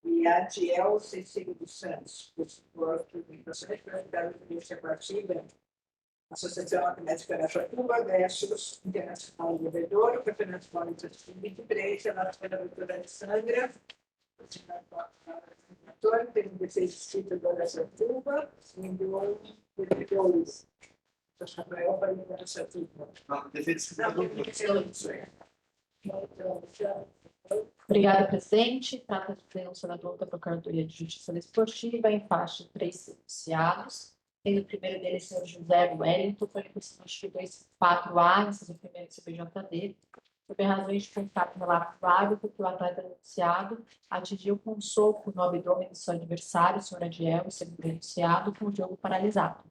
e a Adiel Cecílio dos Santos, por publicações praticadas durante a partida, Associação Atlética da Chatuba, versus Internacional do Bebedouro, Campeonato Paulista de 2023, relato pela doutora Alessandra, doutor, tem 16 títulos da Chatuba, enviou vereadores. Rafael para a Chatuba. Obrigada, presidente. Trata-se de denúncia da Procuradoria de Justiça Desportiva em faixa de 3 denunciados, sendo o primeiro deles o senhor José Wellington, foi por artigo 24A, inciso primeiro do CPJD, sob razões de contato relato válido que o atleta denunciado atingiu com um soco no abdômen do seu adversário, o senhor Adiel, segundo denunciado, com o jogo paralisado.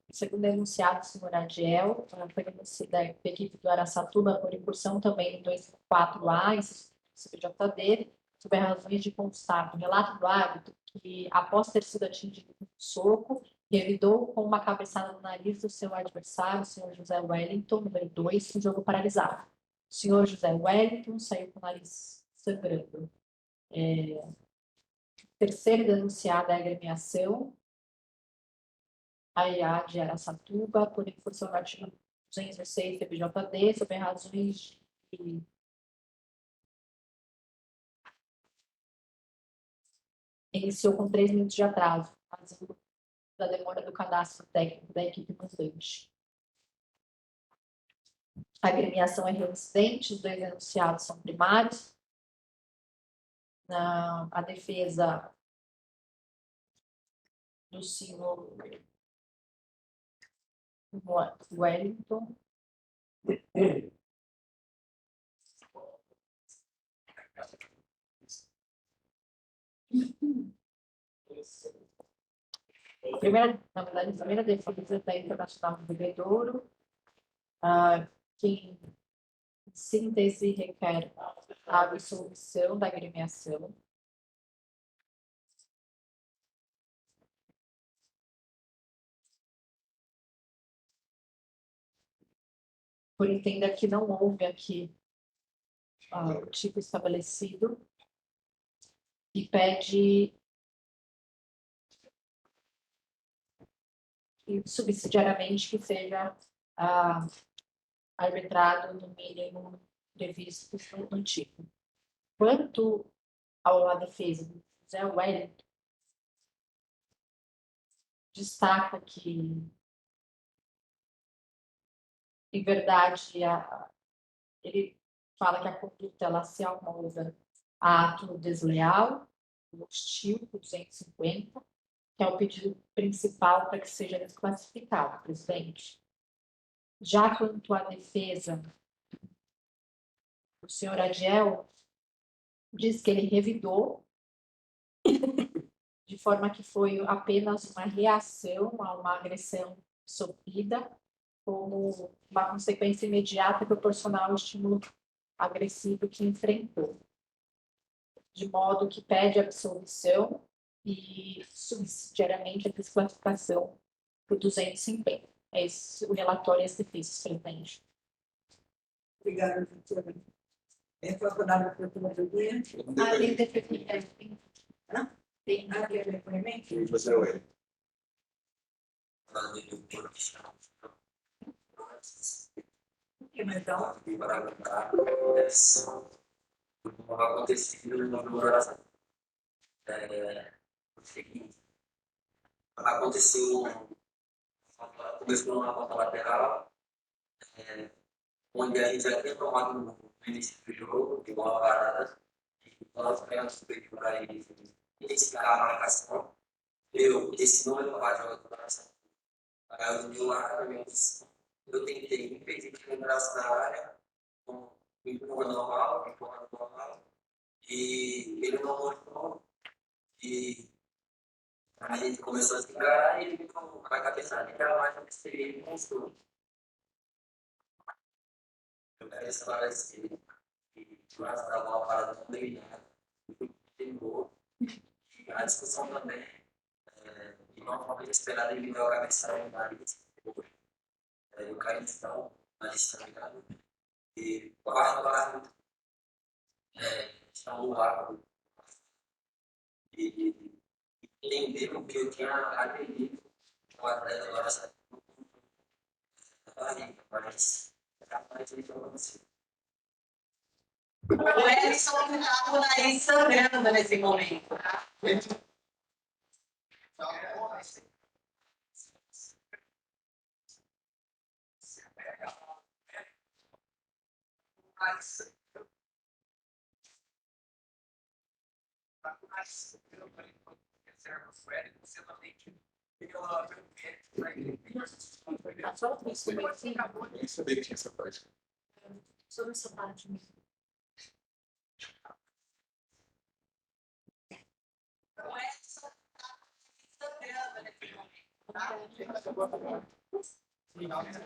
Segundo denunciado, o senhor Adiel, foi denunciado da equipe do Araçatuba por incursão também no 24A, esse CPJD, sob razões de constar no relato do árbitro que, após ter sido atingido com um soco, revidou com uma cabeçada no nariz do seu adversário, o senhor José Wellington, número 2, com o jogo paralisado. O senhor José Wellington saiu com o nariz sangrando. Terceiro denunciado é a agremiação, a IA de Araçatuba, por incursão no artigo 206 do CPJD, sob razões de iniciou com 3 minutos de atraso, razão da demora do cadastro técnico da equipe mandante. A agremiação é reincidente, os 2 denunciados são primários. A defesa do senhor Wellington Na verdade, a primeira defesa da Internacional do Bebedouro, que em síntese requer a absolvição da agremiação. Por entender que não houve aqui o tipo estabelecido e pede subsidiariamente que seja arbitrado no mínimo previsto no tipo. Quanto à defesa do José Wellington, destaca que, em verdade, ele fala que a conduta ela se amolda a ato desleal, hostil, 250, que é o pedido principal para que seja desclassificado, presidente. Já quanto à defesa, o senhor Adiel diz que ele revidou, de forma que foi apenas uma reação a uma agressão sofrida, como uma consequência imediata proporcional ao estímulo agressivo que enfrentou. De modo que pede absolvição e, subsidiariamente, a desclassificação por 250. É esse o relatório e as defesas, presidente. Obrigada, doutora. É favorável para a promotoria? Tem depoimento. Tem Depoimento? José Wellington. Então, aconteceu, começou uma volta lateral, onde a gente já tinha tomado no início do jogo, de bola parada, e nós pegamos super para ele iniciar a marcação. Eu disse não levar a jogadora, aí eu do lado, eu tentei impedir que ele entrasse na área, com empurra normal, e ele não mostrou, e a gente começou a segurar e ele ficou com a cabeça de aquela mais que ele mostrou. Eu quero esclarecer que o resto da bola parada não deu nada, terminou. A discussão também, de uma forma inesperada, ele deu a cabeça no nariz, o Caristão, na lista ligado, e o quarto estão no ar, e entenderam que eu tinha agredido o atleta agora sabe, mas capaz de acontecer. O Edson estava na sangrando nesse momento. Nem sabia que tinha essa parte. Sobre essa parte mesmo. O Edson estava sangrando nesse momento.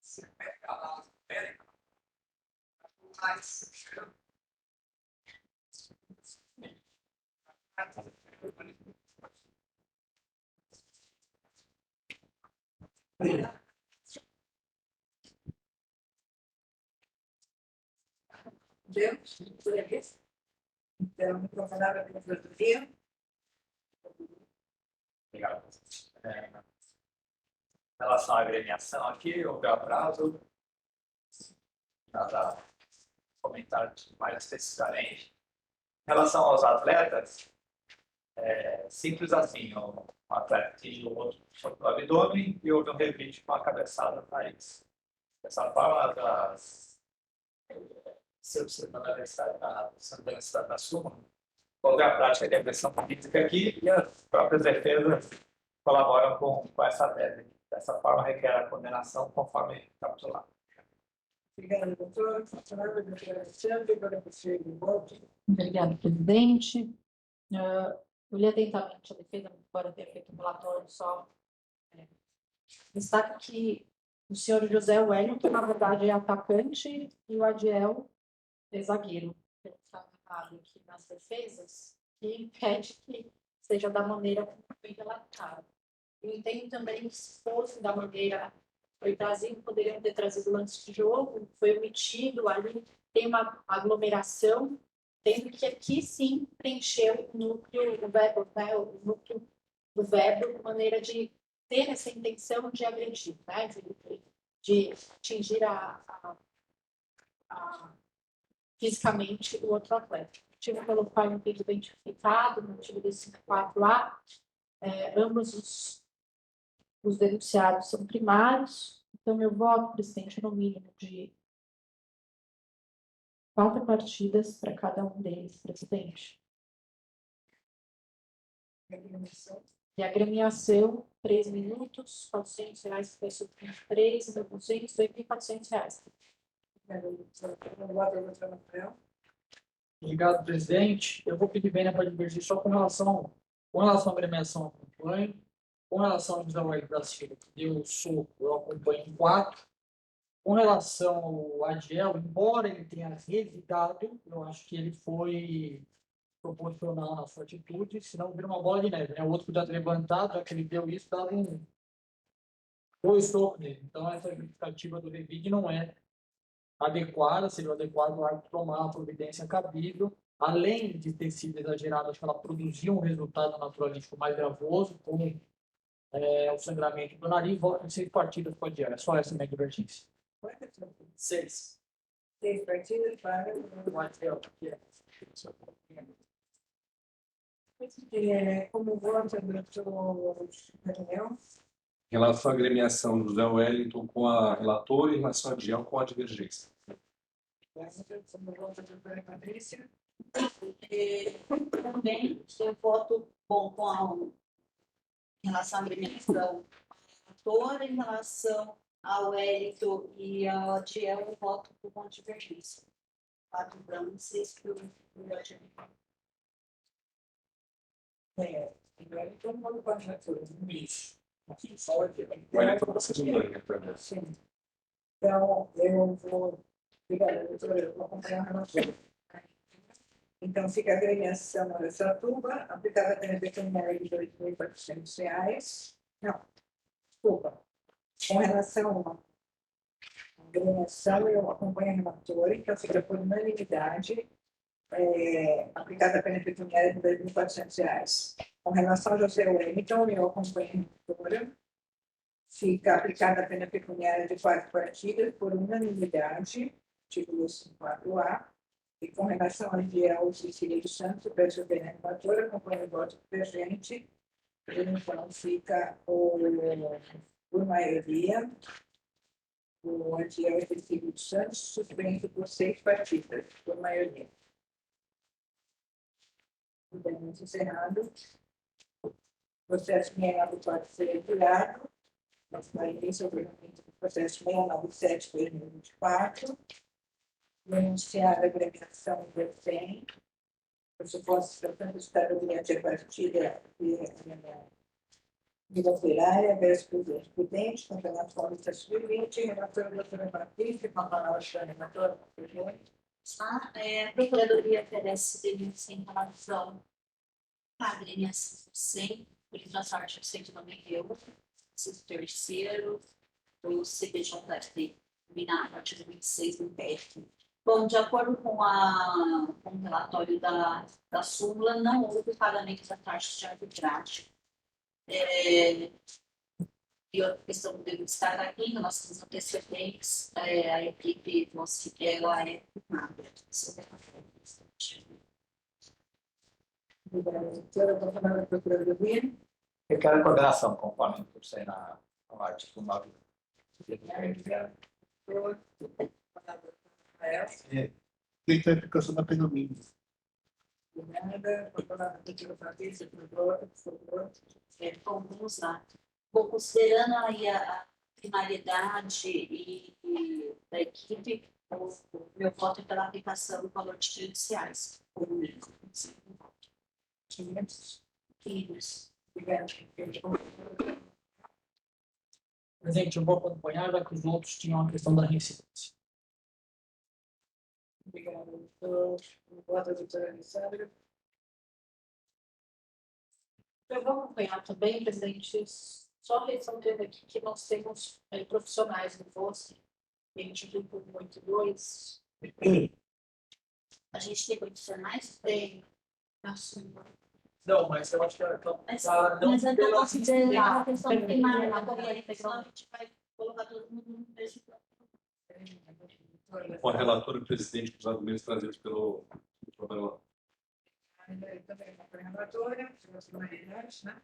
Você pega lá, pega. Deus, por aqui. Então, muito favorável para a promotoria? Obrigado. Em relação à agremiação aqui, houve atraso. Para comentar mais especificamente. Em relação aos atletas, simples assim, um atleta atingiu o outro no abdômen e houve um revite com a cabeçada para isso. Dessa forma, se observando a universidade da Suma, houve a prática de agressão física aqui e as próprias defesas colaboram com essa tese. Dessa forma, requer a condenação conforme capitulado. Obrigada, doutor. Funcionário da Alexandre, para você, voto. Obrigada, presidente. Eu li atentamente a defesa, embora tenha feito um relatório só. Destaca que o senhor José Wellington, na verdade, é atacante e o Adiel é zagueiro. Pelo que está narrado aqui nas defesas, que impede que seja da maneira como foi relatado. Eu entendo também que, se fosse da maneira foi trazido, poderiam ter trazido antes de jogo, foi omitido, ali tem uma aglomeração, tendo que aqui sim preencheu o núcleo, o verbo, né, o núcleo do verbo, de maneira de ter essa intenção de agredir, né, de atingir fisicamente o outro atleta. O motivo pelo qual não foi identificado, o motivo desse 4A, ambos os denunciados são primários, então eu voto, presidente, no mínimo de 4 partidas para cada um deles, presidente. E a agremiação, 3 minutos, R$400, preço de 3, R$200, R$2.400. Obrigado, presidente. Eu vou pedir bem para divergir só com relação à agremiação, eu acompanho. Com relação ao José Wellington da Silva, que deu o soco, eu acompanho em 4. Com relação ao Adiel, embora ele tenha revidado, eu acho que ele foi proporcional na sua atitude, senão vira uma bola de neve, né? O outro podia ter levantado, já que ele deu isso, dava um 2 socos nele. Então, essa justificativa do revide não é adequada, seria adequado o árbitro tomar a providência cabível, além de ter sido exagerado, acho que ela produziu um resultado naturalístico mais gravoso, como o sangramento do nariz, volta em 6 partidas para Adiel. É só essa minha divergência. 6. 6 partidas para O Adiel, que é. como voto, doutor Daniel. Em relação à agremiação do José Wellington com a relatora e em relação a Adiel com a divergência. Como voto, doutora Patrícia. Também eu voto com em relação à agremiação relatora, em relação ao Wellington e ao Adiel, eu voto com divergência. 4 brancos, 6 para o Adiel. Agora, todo mundo pode fazer isso. Só o Wellington, vocês não ganham para mim. Sim. Então, eu vou. Obrigada, doutora. Eu vou acompanhar a relação. Então, fica a agremiação da Satuba, aplicada a pena pecuniária de R$2.400. Não, desculpa. Com relação à agremiação, eu acompanho a relatora, então fica por unanimidade, aplicada a pena pecuniária de R$2.400. Com relação ao José Wellington, eu acompanho a relatora, fica aplicada a pena pecuniária de 4 partidas por unanimidade, título 4A. E com relação ao Adiel Cecília dos Santos, peço bem a relatora, acompanho o voto divergente, então fica por maioria o Adiel Cecília dos Santos, suspenso por 6 partidas, por maioria. Podemos encerrado. O processo 69 pode ser retirado, mas para início, obviamente, do processo 697/2024. Denunciar a agremiação do SEM, pressupostos tratando de estadounidense a partilha bilaterária, versus jurisprudente, com relação ao lista sub-20, relatora da doutora Patrícia, com a palavra da relatora. A Procuradoria oferece denúncia em relação à agremiação do SEM, por infração ao artigo 191, inciso 3º, do CPJ-ST, combinado no artigo 26 do PF. Bom, de acordo com o relatório da súmula, não houve pagamento da taxa de arbitragem. E outra questão que eu devo destacar aqui, nós temos antecedentes, a equipe nossa, ela é formada. Eu quero a coordenação, conforme por ser no artigo 9. Feita a aplicação da pena mínima. Vamos lá. Bom, considerando aí a primariedade e da equipe, o meu voto é pela aplicação do valor de judiciais. Presidente, eu vou acompanhar, já que os outros tinham a questão da reincidência. Obrigada, doutor. Voto da doutora Alessandra. Eu vou acompanhar também, presidente, só ressaltando aqui que nós temos profissionais no FOSC, e a gente viu por 182. A gente tem profissionais? Tem. Não, mas eu acho que Mas não eu pela- não considerar a questão primária, agora a gente vai colocar todo mundo no mesmo. Com a relatora e presidente dos argumentos trazidos pelo relator. Também a relatora, as finalidades, né?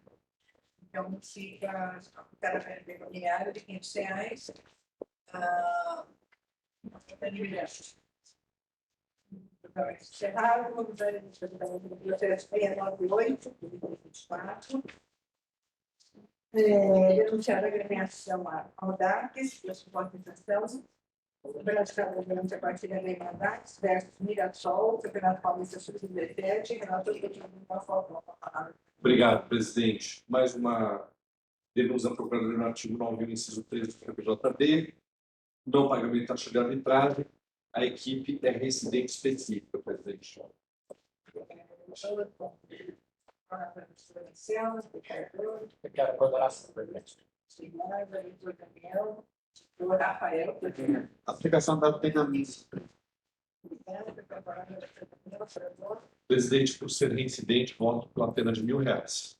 Então, fica cada pecuniário de R$500. Encerrado, vamos ver o processo 698, de 2024. Denunciar a agremiação ao DACS, pela subordinação, praticada durante a partida da Irmandades versus Mirassol, Campeonato Paulista Sub-17, relator de uma forma. Obrigado, presidente. Mais uma denúncia procuradora no artigo 9, inciso 13 do CPJB. Não pagamento de taxa de arbitragem. A equipe é reincidente específica, presidente. Eu quero acordar essa presidente. Rafael, Aplicação da pena mínima. Presidente, por ser reincidente, voto pela pena de R$1.000.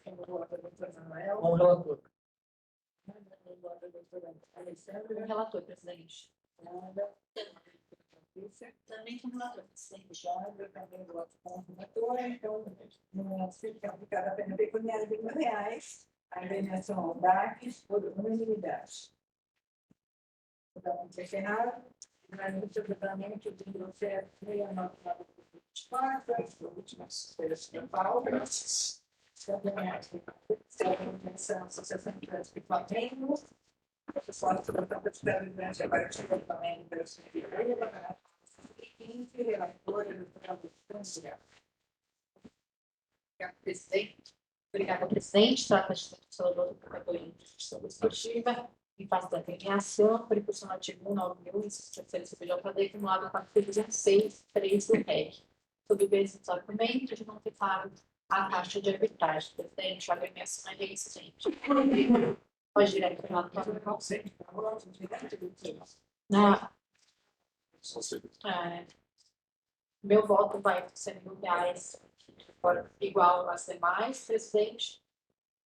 Com o relator. O relator, presidente. Também com relator, presidente. Eu também voto com a relatora, então, fica aplicada a pena pecuniária de R$1.000, a agremiação ao DACS por unanimidade. Vamos encerrar. No julgamento do processo 699/24, as últimas coisas de pauta. Associação de Trânsito de Flamengo. O pessoal sobre a própria durante a partida também do Senhor. 15, relatora do Trânsito. Presidente. Obrigada, presidente. Trata-se de Salvador do Procurador de Justiça Desportiva, em face da agremiação, por impulso no artigo 191, inciso 3 do CPJD, acumulado 406.3 do REC. Sob o base dos argumentos de não ter pago a taxa de arbitragem. Presidente, a agremiação é reincidente. Pode direto para o relatório. Meu voto vai ser R$1.000, igual às demais, presidente.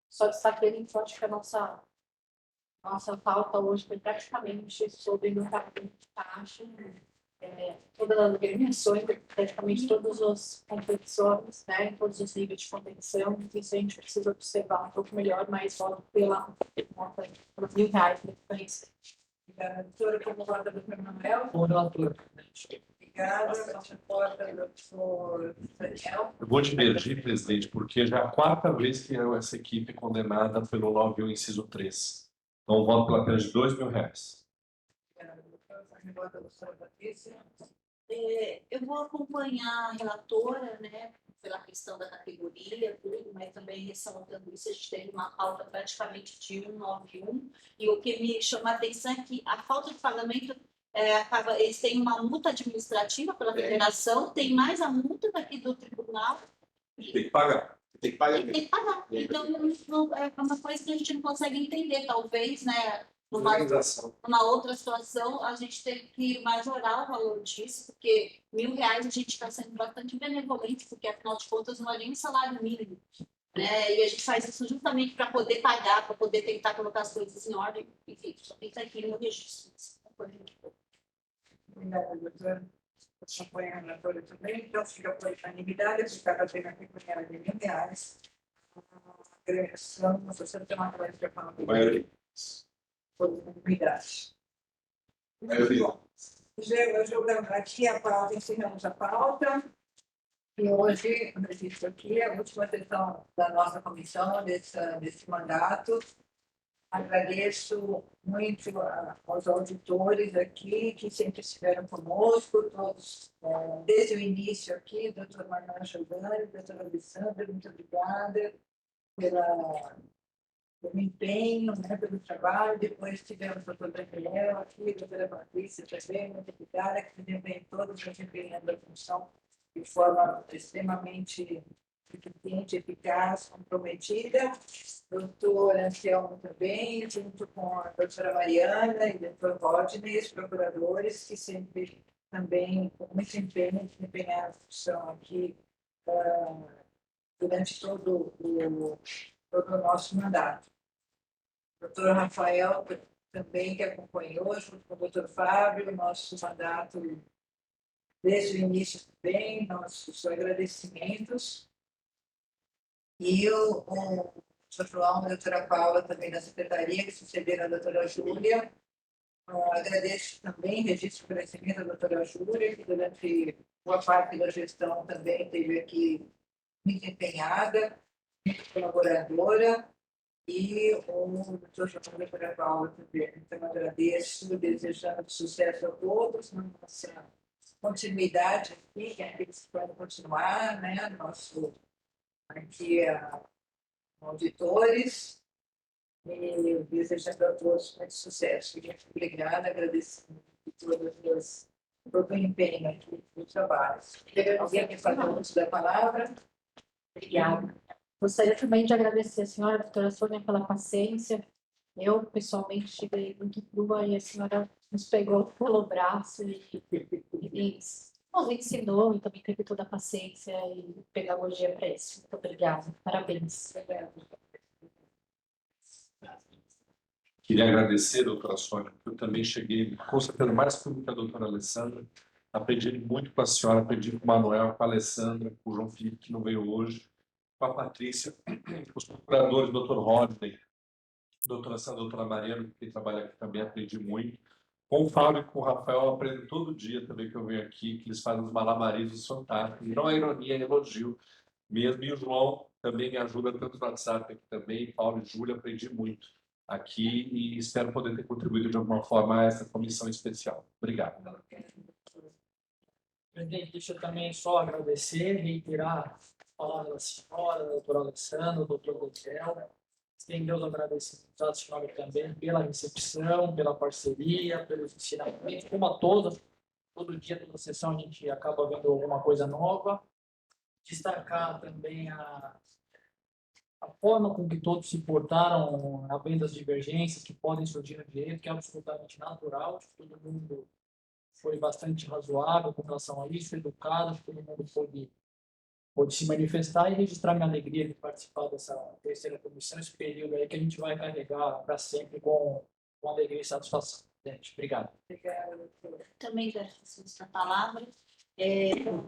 Só destaquei que eu acho que a nossa pauta hoje foi praticamente sobre o pagamento de taxa, todas as agremiações, praticamente todas as competições, né, em todos os níveis de competição. Isso a gente precisa observar um pouco melhor, mas voto pela nota de R$1.000 de referência. Obrigada, doutora, como voto do Manuel. Com o relator. Obrigada, nossa porta, doutor Daniel. Eu vou divergir, presidente, porque já é a quarta vez que essa equipe é condenada pelo 9, inciso 3. Então, voto pela pena de R$2.000. Eu vou acompanhar a relatora, né, pela questão da categoria, tudo, mas também ressaltando isso, a gente teve uma pauta praticamente de 191, e o que me chama a atenção é que a falta de pagamento eles têm uma multa administrativa pela federação, tem mais a multa daqui do tribunal. Tem que pagar. Tem que pagar. Tem que pagar. Então, não, é uma coisa que a gente não consegue entender, talvez, né? Numa outra situação, a gente tem que majorar o valor disso, porque R$1.000 a gente está sendo bastante benevolente, porque afinal de contas não é nem um salário mínimo, né? E a gente faz isso justamente para poder pagar, para poder tentar colocar as coisas em ordem, enfim, só tem que estar aqui no registro. Obrigada, doutora. Acompanha a relatora também, então fica por unanimidade, fica a pena pecuniária de R$1.000. A agremiação, a Associação de Matemática por unanimidade. Jogando aqui a pauta, encerramos a pauta. E hoje, como eu disse aqui, a última sessão da nossa comissão, desse mandato. Agradeço muito aos auditores aqui, que sempre estiveram conosco, todos, desde o início aqui, doutor Manuel Giovanni, doutora Alessandra, muito obrigada pelo empenho, né, pelo trabalho. Depois tivemos o doutor Daniel aqui, a doutora Patrícia também, muito obrigada, que também todos desempenhando a função de forma extremamente eficiente, eficaz, comprometida. Doutor Anselmo também, junto com a doutora Mariana e o doutor Rodney, os procuradores, que sempre também, com muito empenho, desempenharam a função aqui durante todo o nosso mandato. O doutor Rafael também, que acompanhou, junto com o doutor Fábio, o nosso mandato desde o início também, nossos agradecimentos. E o doutor João e a doutora Paula também da secretaria, que sucederam a doutora Júlia. Agradeço também, registro o agradecimento à doutora Júlia, que durante boa parte da gestão também esteve aqui muito empenhada, muito colaboradora, e o doutor João e a doutora Paula também. Então, agradeço, desejando sucesso a todos na nossa continuidade aqui, que eles podem continuar, né, nosso aqui auditores, e desejando a todos muito sucesso. Muito obrigada, agradecendo todo o empenho aqui do trabalho. Alguém quer fazer o uso da palavra? Obrigada. Gostaria também de agradecer a senhora, doutora Sônia, pela paciência. Eu, pessoalmente, estive muito crua e a senhora nos pegou pelo braço e nos ensinou e também teve toda a paciência e pedagogia para isso. Muito obrigada. Parabéns. Queria agradecer, doutora Sônia, porque eu também cheguei, com certeza, mais que a doutora Alessandra. Aprendi muito com a senhora, aprendi com o Manuel, com a Alessandra, com o João Felipe, que não veio hoje, com a Patrícia, com os procuradores, doutor Rodney, doutora Sandra, doutora Mariana, que trabalha aqui também, aprendi muito. Com o Fábio e com o Rafael, eu aprendo todo dia também que eu venho aqui, que eles fazem uns malabarismos fantásticos. Não é ironia, é elogio mesmo. E o João também me ajuda tanto no WhatsApp aqui também. Paulo e Júlia, aprendi muito aqui e espero poder ter contribuído de alguma forma a essa comissão especial. Obrigado. Presidente, deixa eu também só agradecer, reiterar a palavra da senhora, da doutora Alessandra, do doutor Daniel. Estender os agradecimentos à senhora também pela recepção, pela parceria, pelos ensinamentos, como a todos. Todo dia, toda sessão, a gente acaba vendo alguma coisa nova. Destacar também a forma com que todos se portaram, havendo as divergências que podem surgir no direito, que é absolutamente natural, que todo mundo foi bastante razoável com relação a isso, educado, todo mundo pôde se manifestar e registrar minha alegria de participar dessa terceira comissão, esse período aí que a gente vai carregar para sempre com alegria e satisfação. Gente, obrigado. Obrigada, doutora. Também agradeço a palavra.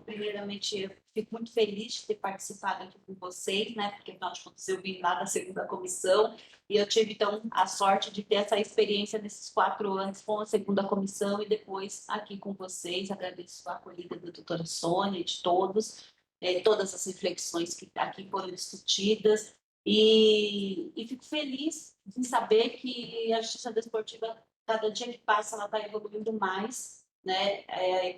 Primeiramente, eu fico muito feliz de ter participado aqui com vocês, né? Porque, afinal de contas, eu vim lá da segunda comissão e eu tive, então, a sorte de ter essa experiência nesses 4 anos com a segunda comissão e depois aqui com vocês. Agradeço a acolhida da doutora Sônia e de todos, todas as reflexões que aqui foram discutidas e fico feliz em saber que a Justiça Desportiva, cada dia que passa, ela está evoluindo mais, né?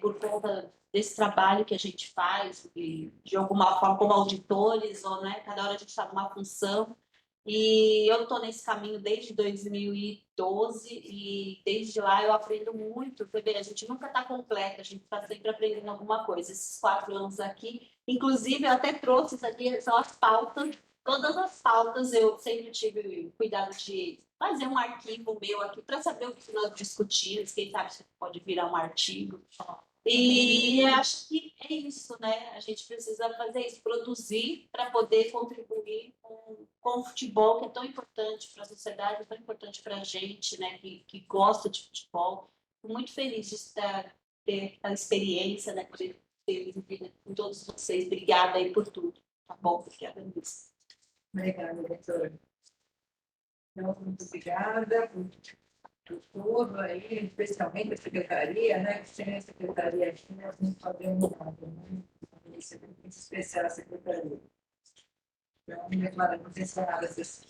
Por conta desse trabalho que a gente faz, de alguma forma, como auditores, ou, né, cada hora a gente está numa função. E eu estou nesse caminho desde 2012 e desde lá eu aprendo muito. Porque a gente nunca está completa, a gente está sempre aprendendo alguma coisa. Esses 4 anos aqui, inclusive, eu até trouxe isso aqui, são as pautas. Todas as pautas eu sempre tive o cuidado de fazer um arquivo meu aqui para saber o que nós discutimos, quem sabe se pode virar um artigo. E acho que é isso, né? A gente precisa fazer isso, produzir para poder contribuir com o futebol, que é tão importante para a sociedade, é tão importante para a gente, né? Que gosta de futebol. Fico muito feliz de ter a experiência, né? De ter vivido com todos vocês. Obrigada aí por tudo, tá bom? Obrigada mesmo. Obrigada, doutora. Então, muito obrigada por tudo aí, especialmente a secretaria, né? Que sem a secretaria aqui, nós não fazemos nada, né? Isso é muito especial a secretaria. Então, declaramos encerrada a sessão.